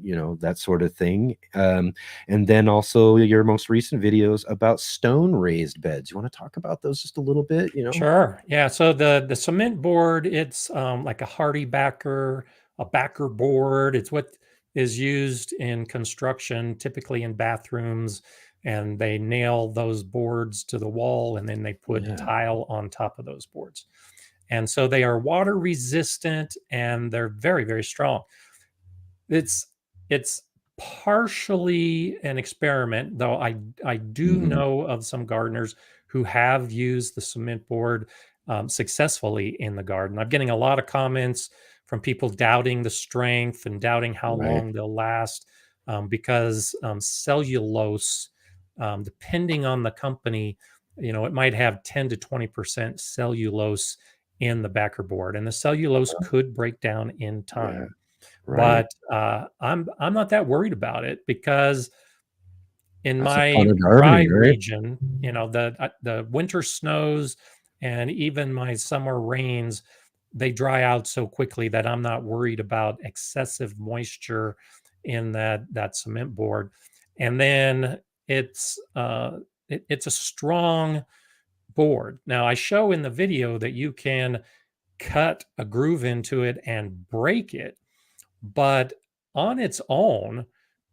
that sort of thing. And then also your most recent videos about stone raised beds. You want to talk about those just a little bit, Sure. Yeah. So the cement board, it's like a hardy backer, a backer board. It's what is used in construction, typically in bathrooms, and they nail those boards to the wall and then they put Yeah. tile on top of those boards. And so they are water resistant and they're very, very strong. It's partially an experiment, though I do Mhm. know of some gardeners who have used the cement board successfully in the garden. I'm getting a lot of comments from people doubting the strength and doubting how Right. long they'll last because cellulose, depending on the company, it might have 10 to 20% cellulose in the backer board, and the cellulose could break down in Yeah. time. Right. But I'm not that worried about it because in That's a my fun of dry gardening, right? region, the winter snows and even my summer rains, they dry out so quickly that I'm not worried about excessive moisture in that cement board. And then it's a strong board. Now I show in the video that you can cut a groove into it and break it, but on its own,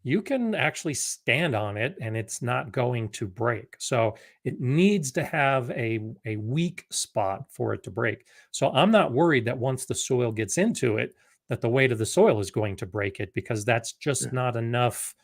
you can actually stand on it and it's not going to break. So it needs to have a weak spot for it to break. So I'm not worried that once the soil gets into it, that the weight of the soil is going to break it because that's Yeah. just not enough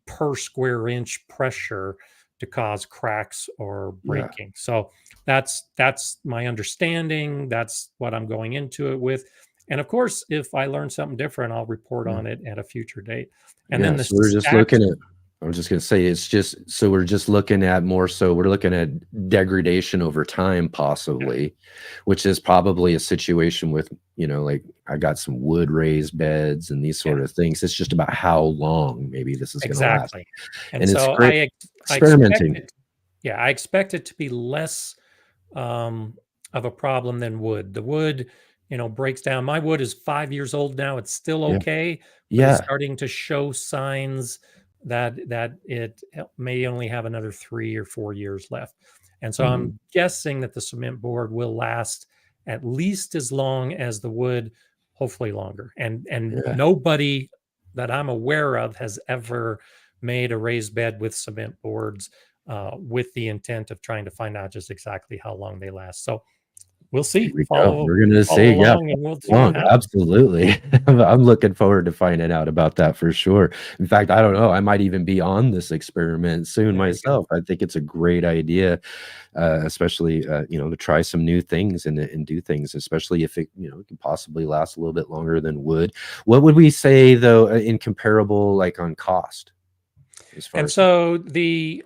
per square inch pressure to cause cracks or Yeah. breaking. So that's my understanding. That's what I'm going into it with. And of course, if I learn something different, I'll report Yeah. on it at a future date. And Yeah, then the so we're just stacked, looking at I was just gonna say we're just looking at more so we're looking at degradation over time possibly, which is probably a situation with, like I got some wood raised beds and these yeah, sort of things. It's just about how long maybe this is gonna last. exactly. And And it's so great I expect experimenting. it, yeah, I expect it to be less of a problem than wood. The wood, breaks down. My wood is 5 years old now. It's still Yeah. okay, but it's Yeah. starting to show signs that it may only have another 3 or 4 years left. And so Mhm. I'm guessing that the cement board will last at least as long as the wood, hopefully longer. And Yeah. nobody that I'm aware of has ever made a raised bed with cement boards with the intent of trying to find out just exactly how long they last. So we'll Here see. we go. Follow We're gonna follow see, yeah, along, and we'll see what long, happens. absolutely. I'm looking forward to finding out about that for sure. In fact, I don't know, I might even be on this experiment soon There you go. myself. I think it's a great idea, especially, to try some new things and do things, especially if it, can possibly last a little bit longer than wood. What would we say though, in comparable, like on cost, as far And as so the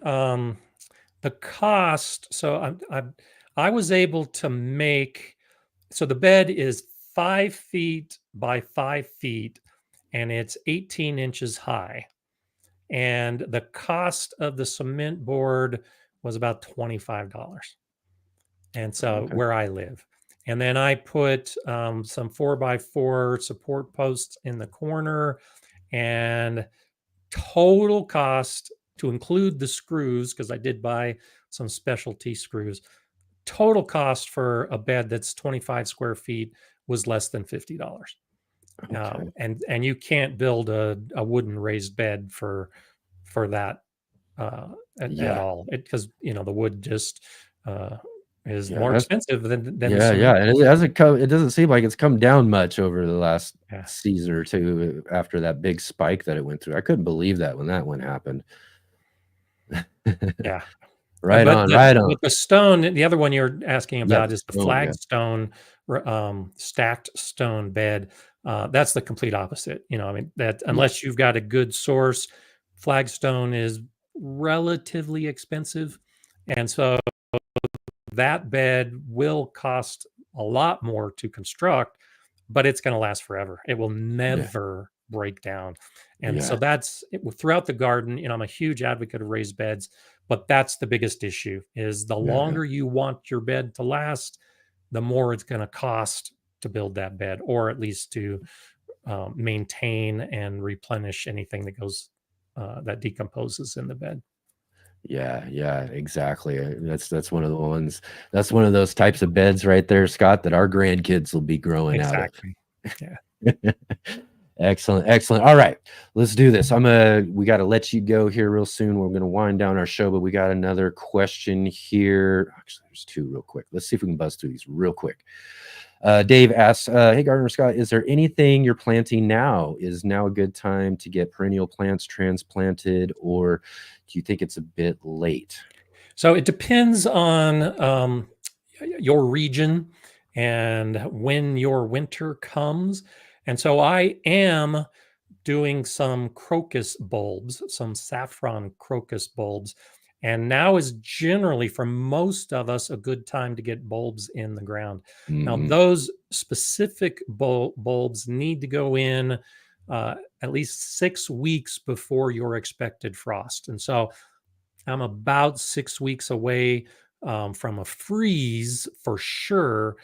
cost. So I was able to make. So the bed is 5 feet by 5 feet, and it's 18 inches high. And the cost of the cement board was about $25. And so Okay. where I live. And then I put some 4x4 support posts in the corner, and total cost to include the screws, because I did buy some specialty screws, total cost for a bed that's 25 square feet was less than $50. Okay. And you can't build a wooden raised bed for that at Yeah. all, because the wood just is Yeah, more that's expensive than the yeah, cement. yeah, and it doesn't seem like it's come down much over the last Yeah, season or 2 after that big spike that it went through. I couldn't believe that when that one happened. yeah. Right But on, right on. the stone, the other one you're asking Yeah, about the is the stone, yeah. flagstone stacked stone bed. That's the complete opposite. I mean, that unless you've got a good source, flagstone is relatively expensive. And so that bed will cost a lot more to construct, but it's going to last forever. It will never break down. And so that's it, throughout the garden. I'm a huge advocate of raised beds, but that's the biggest issue is the longer you want your bed to last, the more it's going to cost to build that bed, or at least to maintain and replenish anything that goes that decomposes in the bed. Yeah, exactly. That's one of the ones. That's one of those types of beds right there, Scott, that our grandkids will be growing Exactly. out Yeah. of. Excellent. All right, let's do this. We got to let you go here real soon. We're going to wind down our show, but we got another question here. Actually, there's two real quick. Let's see if we can buzz through these real quick. Dave asks, hey, Gardener Scott, is there anything you're planting now? Is now a good time to get perennial plants transplanted, or do you think it's a bit late? So it depends on your region and when your winter comes. And so I am doing some crocus bulbs, some saffron crocus bulbs. And now is generally, for most of us, a good time to get bulbs in the ground. Now, those specific bulbs need to go in at least 6 weeks before your expected frost. And so I'm about 6 weeks away from a freeze for sure.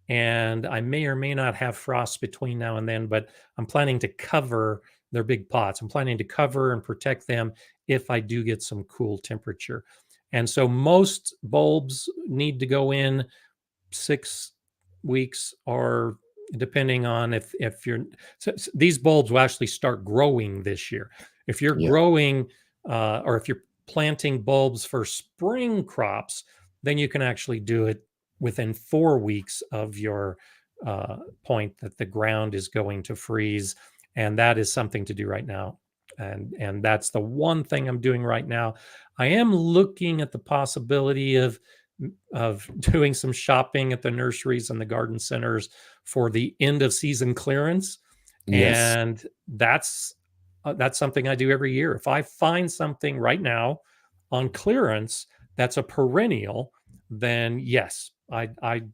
And I may or may not have frost between now and then, but I'm planning to cover their big pots. I'm planning to cover and protect them if I do get some cool temperature. And so most bulbs need to go in 6 weeks, or depending on if you're, so these bulbs will actually start growing this year. If you're growing or if you're planting bulbs for spring crops, then you can actually do it within 4 weeks of your point that the ground is going to freeze. And that is something to do right now. And that's the one thing I'm doing right now. I am looking at the possibility of doing some shopping at the nurseries and the garden centers for the end of season clearance. Yes. And that's something I do every year. If I find something right now on clearance that's a perennial, then yes, I've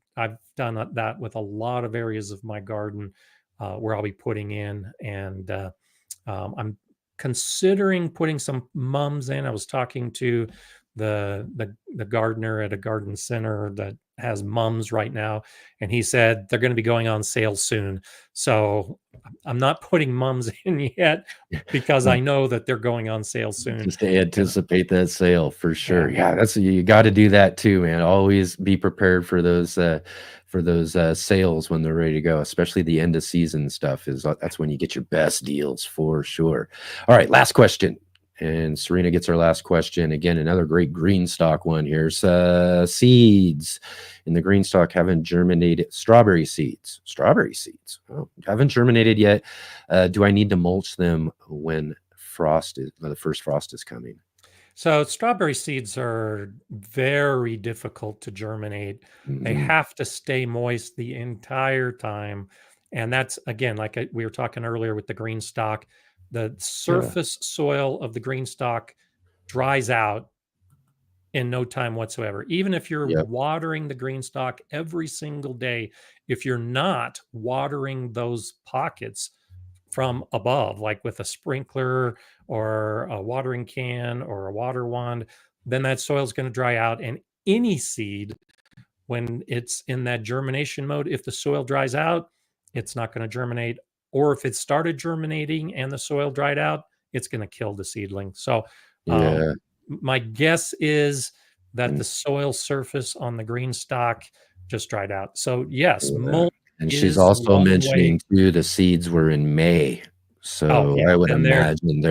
done that with a lot of areas of my garden where I'll be putting in, and I'm considering putting some mums in. I was talking to the gardener at a garden center that has mums right now, and he said they're going to be going on sale soon. So I'm not putting mums in yet because I know that they're going on sale soon. Just to anticipate that sale for sure. Yeah, that's, you got to do that too, man. Always be prepared for those sales when they're ready to go, especially the end of season stuff. That's when you get your best deals for sure. All right, last question. And Serena gets our last question. Again, another great green stock one here. Seeds in the green stock haven't germinated. Strawberry seeds. Oh, haven't germinated yet. Do I need to mulch them when the first frost is coming? So strawberry seeds are very difficult to germinate. They have to stay moist the entire time. And that's, again, like we were talking earlier with the green stock, the surface soil of the green stock dries out in no time whatsoever. Even if you're watering the green stock every single day, if you're not watering those pockets from above, like with a sprinkler or a watering can or a water wand, then that soil is going to dry out. And any seed, when it's in that germination mode, if the soil dries out, it's not going to germinate. Or if it started germinating and the soil dried out, it's going to kill the seedling. So my guess is that the soil surface on the green stock just dried out. So yes, mulch. And she's also mentioning too, the seeds were in May. So I would imagine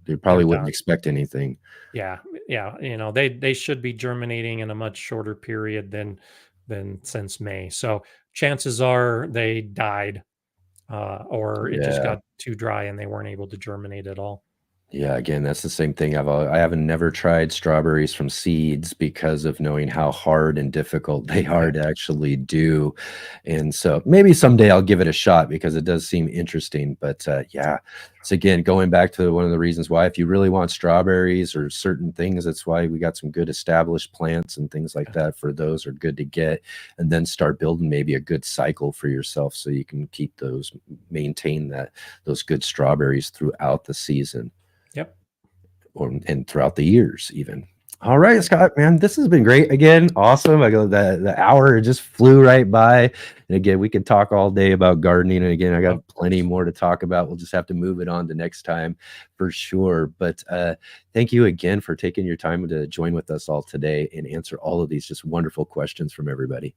they probably wouldn't expect anything. Yeah. They should be germinating in a much shorter period than since May. So chances are they died. Or it just got too dry and they weren't able to germinate at all. Yeah, again, that's the same thing. I haven't never tried strawberries from seeds because of knowing how hard and difficult they are Yeah. to actually do. And so maybe someday I'll give it a shot because it does seem interesting. But yeah, so again, going back to one of the reasons why, if you really want strawberries or certain things, that's why we got some good established plants and things like that. For those are good to get, and then start building maybe a good cycle for yourself so you can keep those, maintain those good strawberries throughout the season. Yep. And throughout the years even. All right, Scott, man, this has been great. Again, awesome. I go, the hour just flew right by. And again, we could talk all day about gardening. And again, I got plenty more to talk about. We'll just have to move it on to next time for sure. But thank you again for taking your time to join with us all today and answer all of these just wonderful questions from everybody.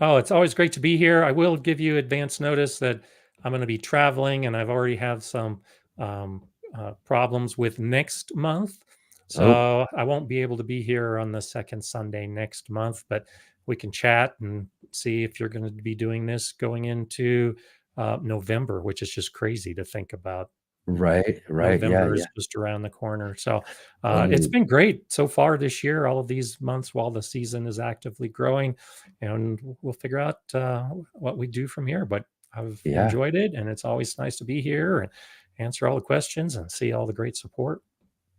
Oh, it's always great to be here. I will give you advance notice that I'm going to be traveling, and I've already have some problems with next month. So I won't be able to be here on the second Sunday next month, but we can chat and see if you're going to be doing this going into November, which is just crazy to think about. Right. November Yeah. is just around the corner. So it's been great so far this year, all of these months while the season is actively growing, and we'll figure out what we do from here. But I've enjoyed it, and it's always nice to be here and answer all the questions and see all the great support.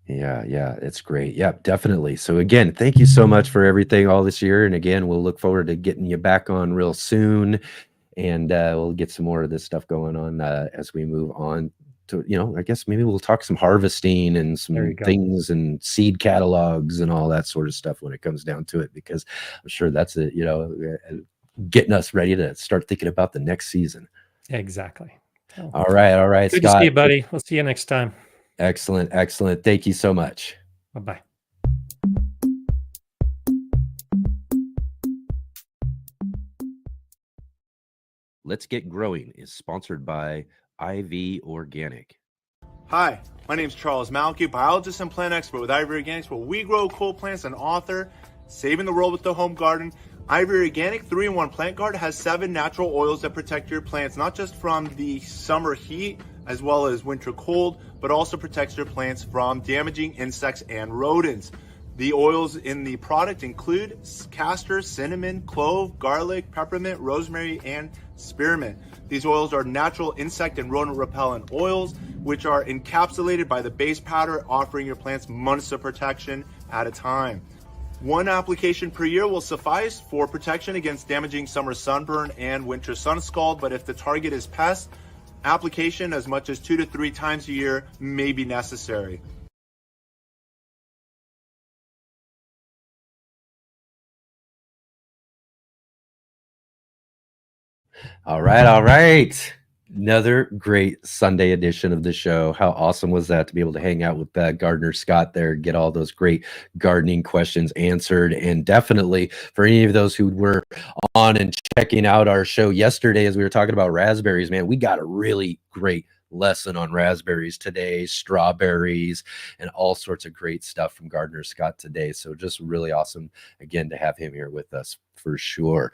Yeah, it's great. Yeah, definitely. So again, thank you so much for everything all this year. And again, we'll look forward to getting you back on real soon. And we'll get some more of this stuff going on as we move on to, I guess maybe we'll talk some harvesting and some things and seed catalogs and all that sort of stuff when it comes down to it, because I'm sure that's getting us ready to start thinking about the next season. Exactly. Well, all right, good Scott. To see you, buddy. We'll see you next time. Excellent. Thank you so much. Bye-bye. Let's Get Growing is sponsored by IV Organic. Hi, my name is Charles Malky, biologist and plant expert with IV Organics, where we grow cool plants and author Saving the World with the Home Garden. IV Organic 3-in-1 Plant Guard has 7 natural oils that protect your plants, not just from the summer heat as well as winter cold, but also protects your plants from damaging insects and rodents. The oils in the product include castor, cinnamon, clove, garlic, peppermint, rosemary, and spearmint. These oils are natural insect and rodent repellent oils, which are encapsulated by the base powder, offering your plants months of protection at a time. 1 application per year will suffice for protection against damaging summer sunburn and winter sun scald, but if the target is pests, application as much as 2 to 3 times a year may be necessary. All right. Another great Sunday edition of the show. How awesome was that to be able to hang out with Gardener Scott there, get all those great gardening questions answered. And definitely for any of those who were on and checking out our show yesterday, as we were talking about raspberries, man, we got a really great lesson on raspberries today, strawberries, and all sorts of great stuff from Gardener Scott today. So just really awesome, again, to have him here with us for sure.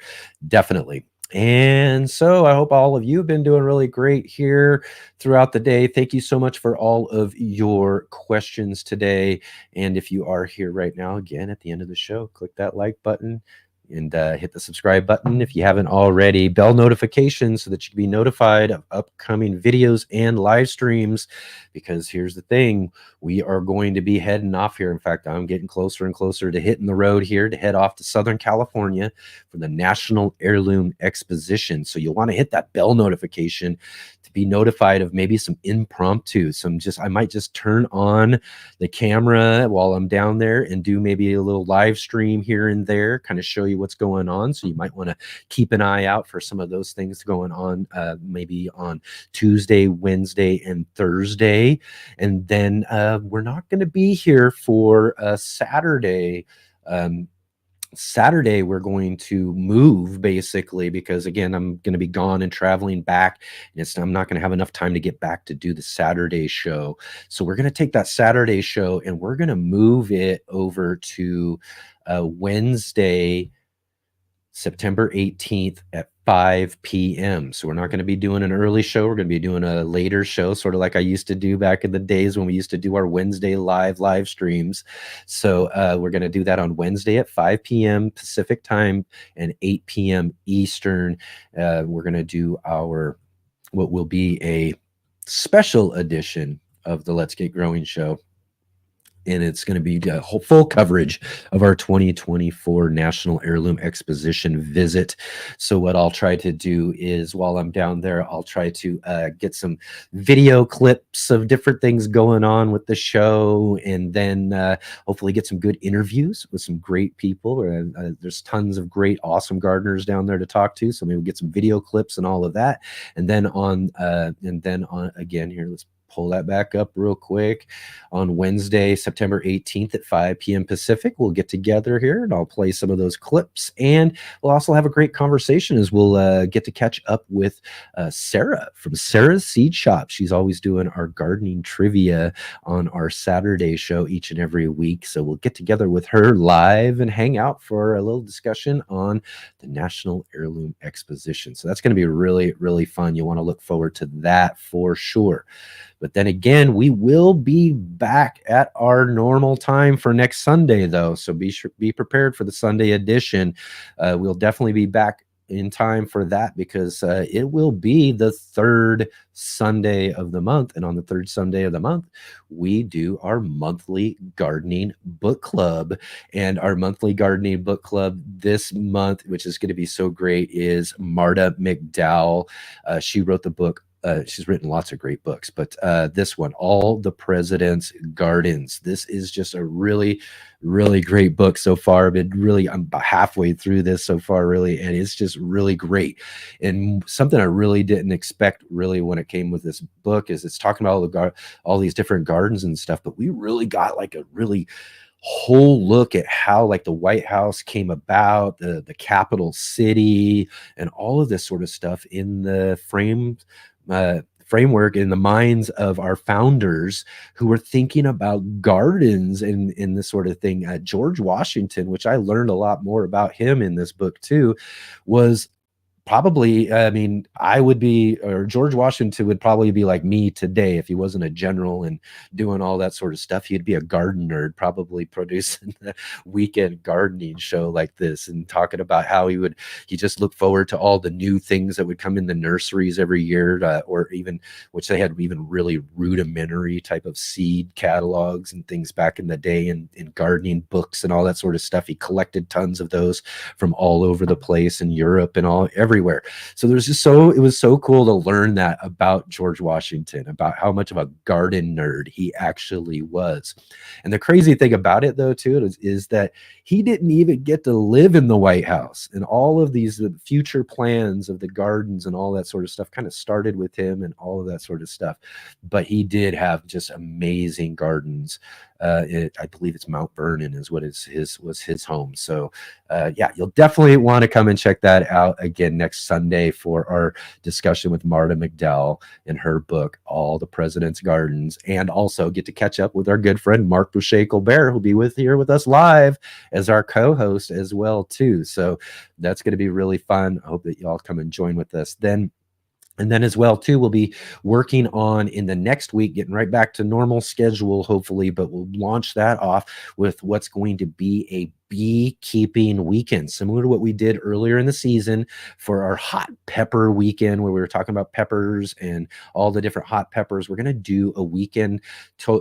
Definitely. And so I hope all of you have been doing really great here throughout the day. Thank you so much for all of your questions today. And if you are here right now, again, at the end of the show, click that like button and hit the subscribe button if you haven't already. Bell notifications so that you can be notified of upcoming videos and live streams, because here's the thing, we are going to be heading off here. In fact, I'm getting closer and closer to hitting the road here to head off to Southern California for the National Heirloom Exposition. So you'll want to hit that bell notification to be notified of maybe some impromptu, I might just turn on the camera while I'm down there and do maybe a little live stream here and there, kind of show you what's going on. So you might want to keep an eye out for some of those things going on, maybe on Tuesday, Wednesday, and Thursday. And then we're not going to be here for Saturday. Saturday we're going to move, basically, because again, I'm going to be gone and traveling back, and I'm not going to have enough time to get back to do the Saturday show. So we're going to take that Saturday show and we're going to move it over to Wednesday, September 18th at 5 p.m. So we're not going to be doing an early show. We're going to be doing a later show, sort of like I used to do back in the days when we used to do our Wednesday live streams. So we're going to do that on Wednesday at 5 p.m. Pacific time and 8 p.m. Eastern. We're going to do our what will be a special edition of the Let's Get Growing show. And it's going to be a whole full coverage of our 2024 National Heirloom Exposition visit. So what I'll try to do is, while I'm down there, I'll try to get some video clips of different things going on with the show, and then hopefully get some good interviews with some great people. There's tons of great, awesome gardeners down there to talk to. So maybe we'll get some video clips and all of that. And then on again here, let's pull that back up real quick. On Wednesday, September 18th at 5 p.m. Pacific, we'll get together here and I'll play some of those clips. And we'll also have a great conversation as we'll get to catch up with Sarah from Sarah's Seed Shop. She's always doing our gardening trivia on our Saturday show each and every week. So we'll get together with her live and hang out for a little discussion on the National Heirloom Exposition. So that's going to be really, really fun. You want to look forward to that for sure. But then again, we will be back at our normal time for next Sunday, though. So be prepared for the Sunday edition. We'll definitely be back in time for that, because it will be the third Sunday of the month. And on the third Sunday of the month, we do our monthly gardening book club. And our monthly gardening book club this month, which is going to be so great, is Marta McDowell. She wrote the book. She's written lots of great books, but this one, All the President's Gardens. This is just a really, really great book so far. I'm about halfway through this so far, really, and it's just really great. And something I really didn't expect, really, when it came with this book, is it's talking about all these different gardens and stuff, but we really got like a really whole look at how like the White House came about, the capital city, and all of this sort of stuff in the framework in the minds of our founders who were thinking about gardens and this sort of thing. George Washington, which I learned a lot more about him in this book too, was probably, George Washington would probably be like me today if he wasn't a general and doing all that sort of stuff. He'd be a garden nerd, probably producing the weekend gardening show like this and talking about how he just looked forward to all the new things that would come in the nurseries every year, or even, which they had even really rudimentary type of seed catalogs and things back in the day, and in gardening books and all that sort of stuff. He collected tons of those from all over the place in Europe and everywhere. So it was so cool to learn that about George Washington, about how much of a garden nerd he actually was. And the crazy thing about it, though, too, is that he didn't even get to live in the White House, and all of these future plans of the gardens and all that sort of stuff kind of started with him and all of that sort of stuff. But he did have just amazing gardens. I believe it's Mount Vernon is what was his home. So yeah, you'll definitely want to come and check that out again next Sunday for our discussion with Marta McDowell and her book, All the President's Gardens, and also get to catch up with our good friend Mark Boucher-Colbert, who'll be here with us live as our co-host as well too. So that's going to be really fun. I hope that y'all come and join with us then. And then as well, too, we'll be working on in the next week, getting right back to normal schedule, hopefully, but we'll launch that off with what's going to be a beekeeping weekend, similar to what we did earlier in the season for our hot pepper weekend, where we were talking about peppers and all the different hot peppers. We're going to do a weekend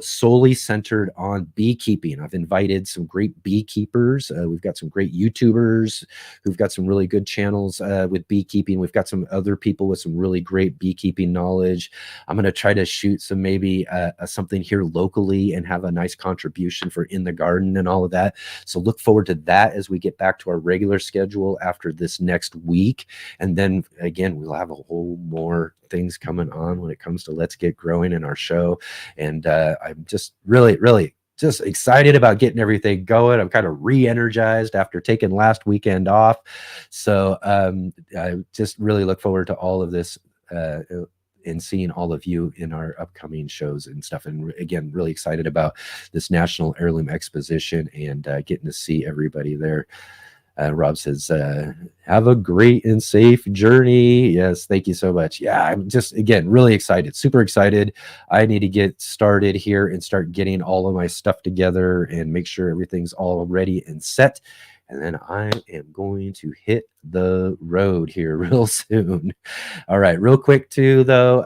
solely centered on beekeeping. I've invited some great beekeepers. We've got some great YouTubers who've got some really good channels with beekeeping. We've got some other people with some really great beekeeping knowledge. I'm going to try to shoot some maybe something here locally and have a nice contribution for in the garden and all of that. So look forward to that as we get back to our regular schedule after this next week. And then again, we'll have a whole more things coming on when it comes to Let's Get Growing in our show. And I'm just really, really just excited about getting everything going. I'm kind of re-energized after taking last weekend off. So I just really look forward to all of this and seeing all of you in our upcoming shows and stuff. And again, really excited about this National Heirloom Exposition and getting to see everybody there. Rob says, have a great and safe journey. Yes, thank you so much. Yeah, I'm just, again, really excited, super excited. I need to get started here and start getting all of my stuff together and make sure everything's all ready and set. And then I am going to hit the road here real soon. All right, real quick too, though,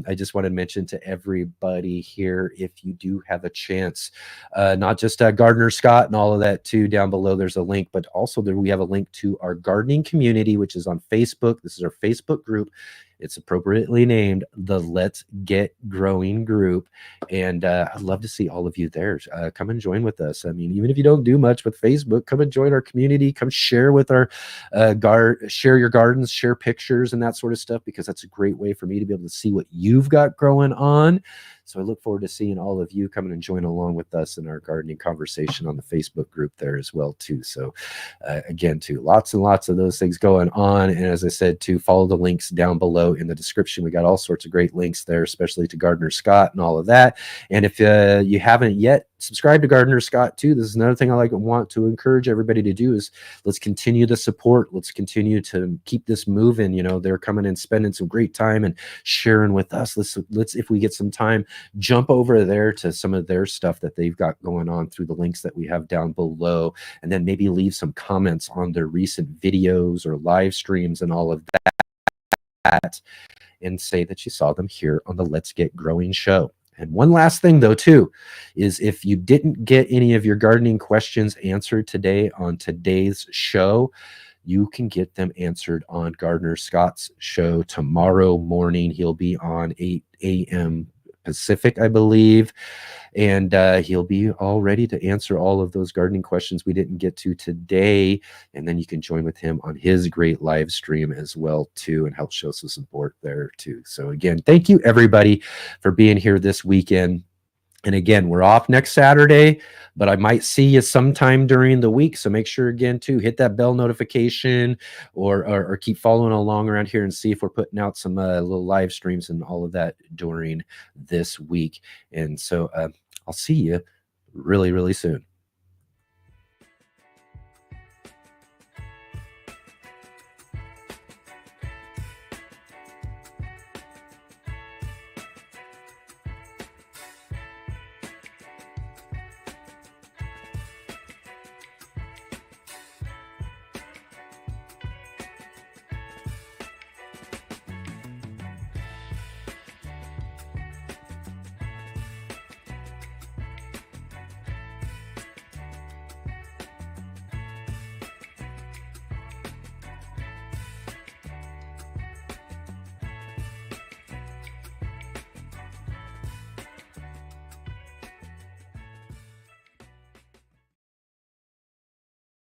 I just want to mention to everybody here, if you do have a chance, not just Gardener Scott and all of that too, down below there's a link, but also there we have a link to our gardening community, which is on Facebook. This is our Facebook group. It's appropriately named the Let's Get Growing group. And I'd love to see all of you there. Come and join with us. I mean, even if you don't do much with Facebook, come and join our community. Come share with our share your gardens, share pictures and that sort of stuff, because that's a great way for me to be able to see what you've got growing on. So I look forward to seeing all of you coming and join along with us in our gardening conversation on the Facebook group there as well too. So again, too, lots and lots of those things going on. And as I said, to follow the links down below in the description. We got all sorts of great links there, especially to Gardener Scott and all of that. And if you haven't yet subscribed to Gardener Scott too, this is another thing I want to encourage everybody to do is let's continue the support. Let's continue to keep this moving. You know, they're coming and spending some great time and sharing with us. Let's if we get some time, jump over there to some of their stuff that they've got going on through the links that we have down below, and then maybe leave some comments on their recent videos or live streams and all of that, and say that you saw them here on the Let's Get Growing show. And one last thing though too is if you didn't get any of your gardening questions answered today on today's show, you can get them answered on Gardener Scott's show tomorrow morning. He'll be on 8 a.m. Pacific, I believe, and he'll be all ready to answer all of those gardening questions we didn't get to today. And then you can join with him on his great live stream as well too, and help show some support there too. So again, thank you everybody for being here this weekend. And again, we're off next Saturday, but I might see you sometime during the week. So make sure again to hit that bell notification or keep following along around here and see if we're putting out some little live streams and all of that during this week. And so I'll see you really, really soon.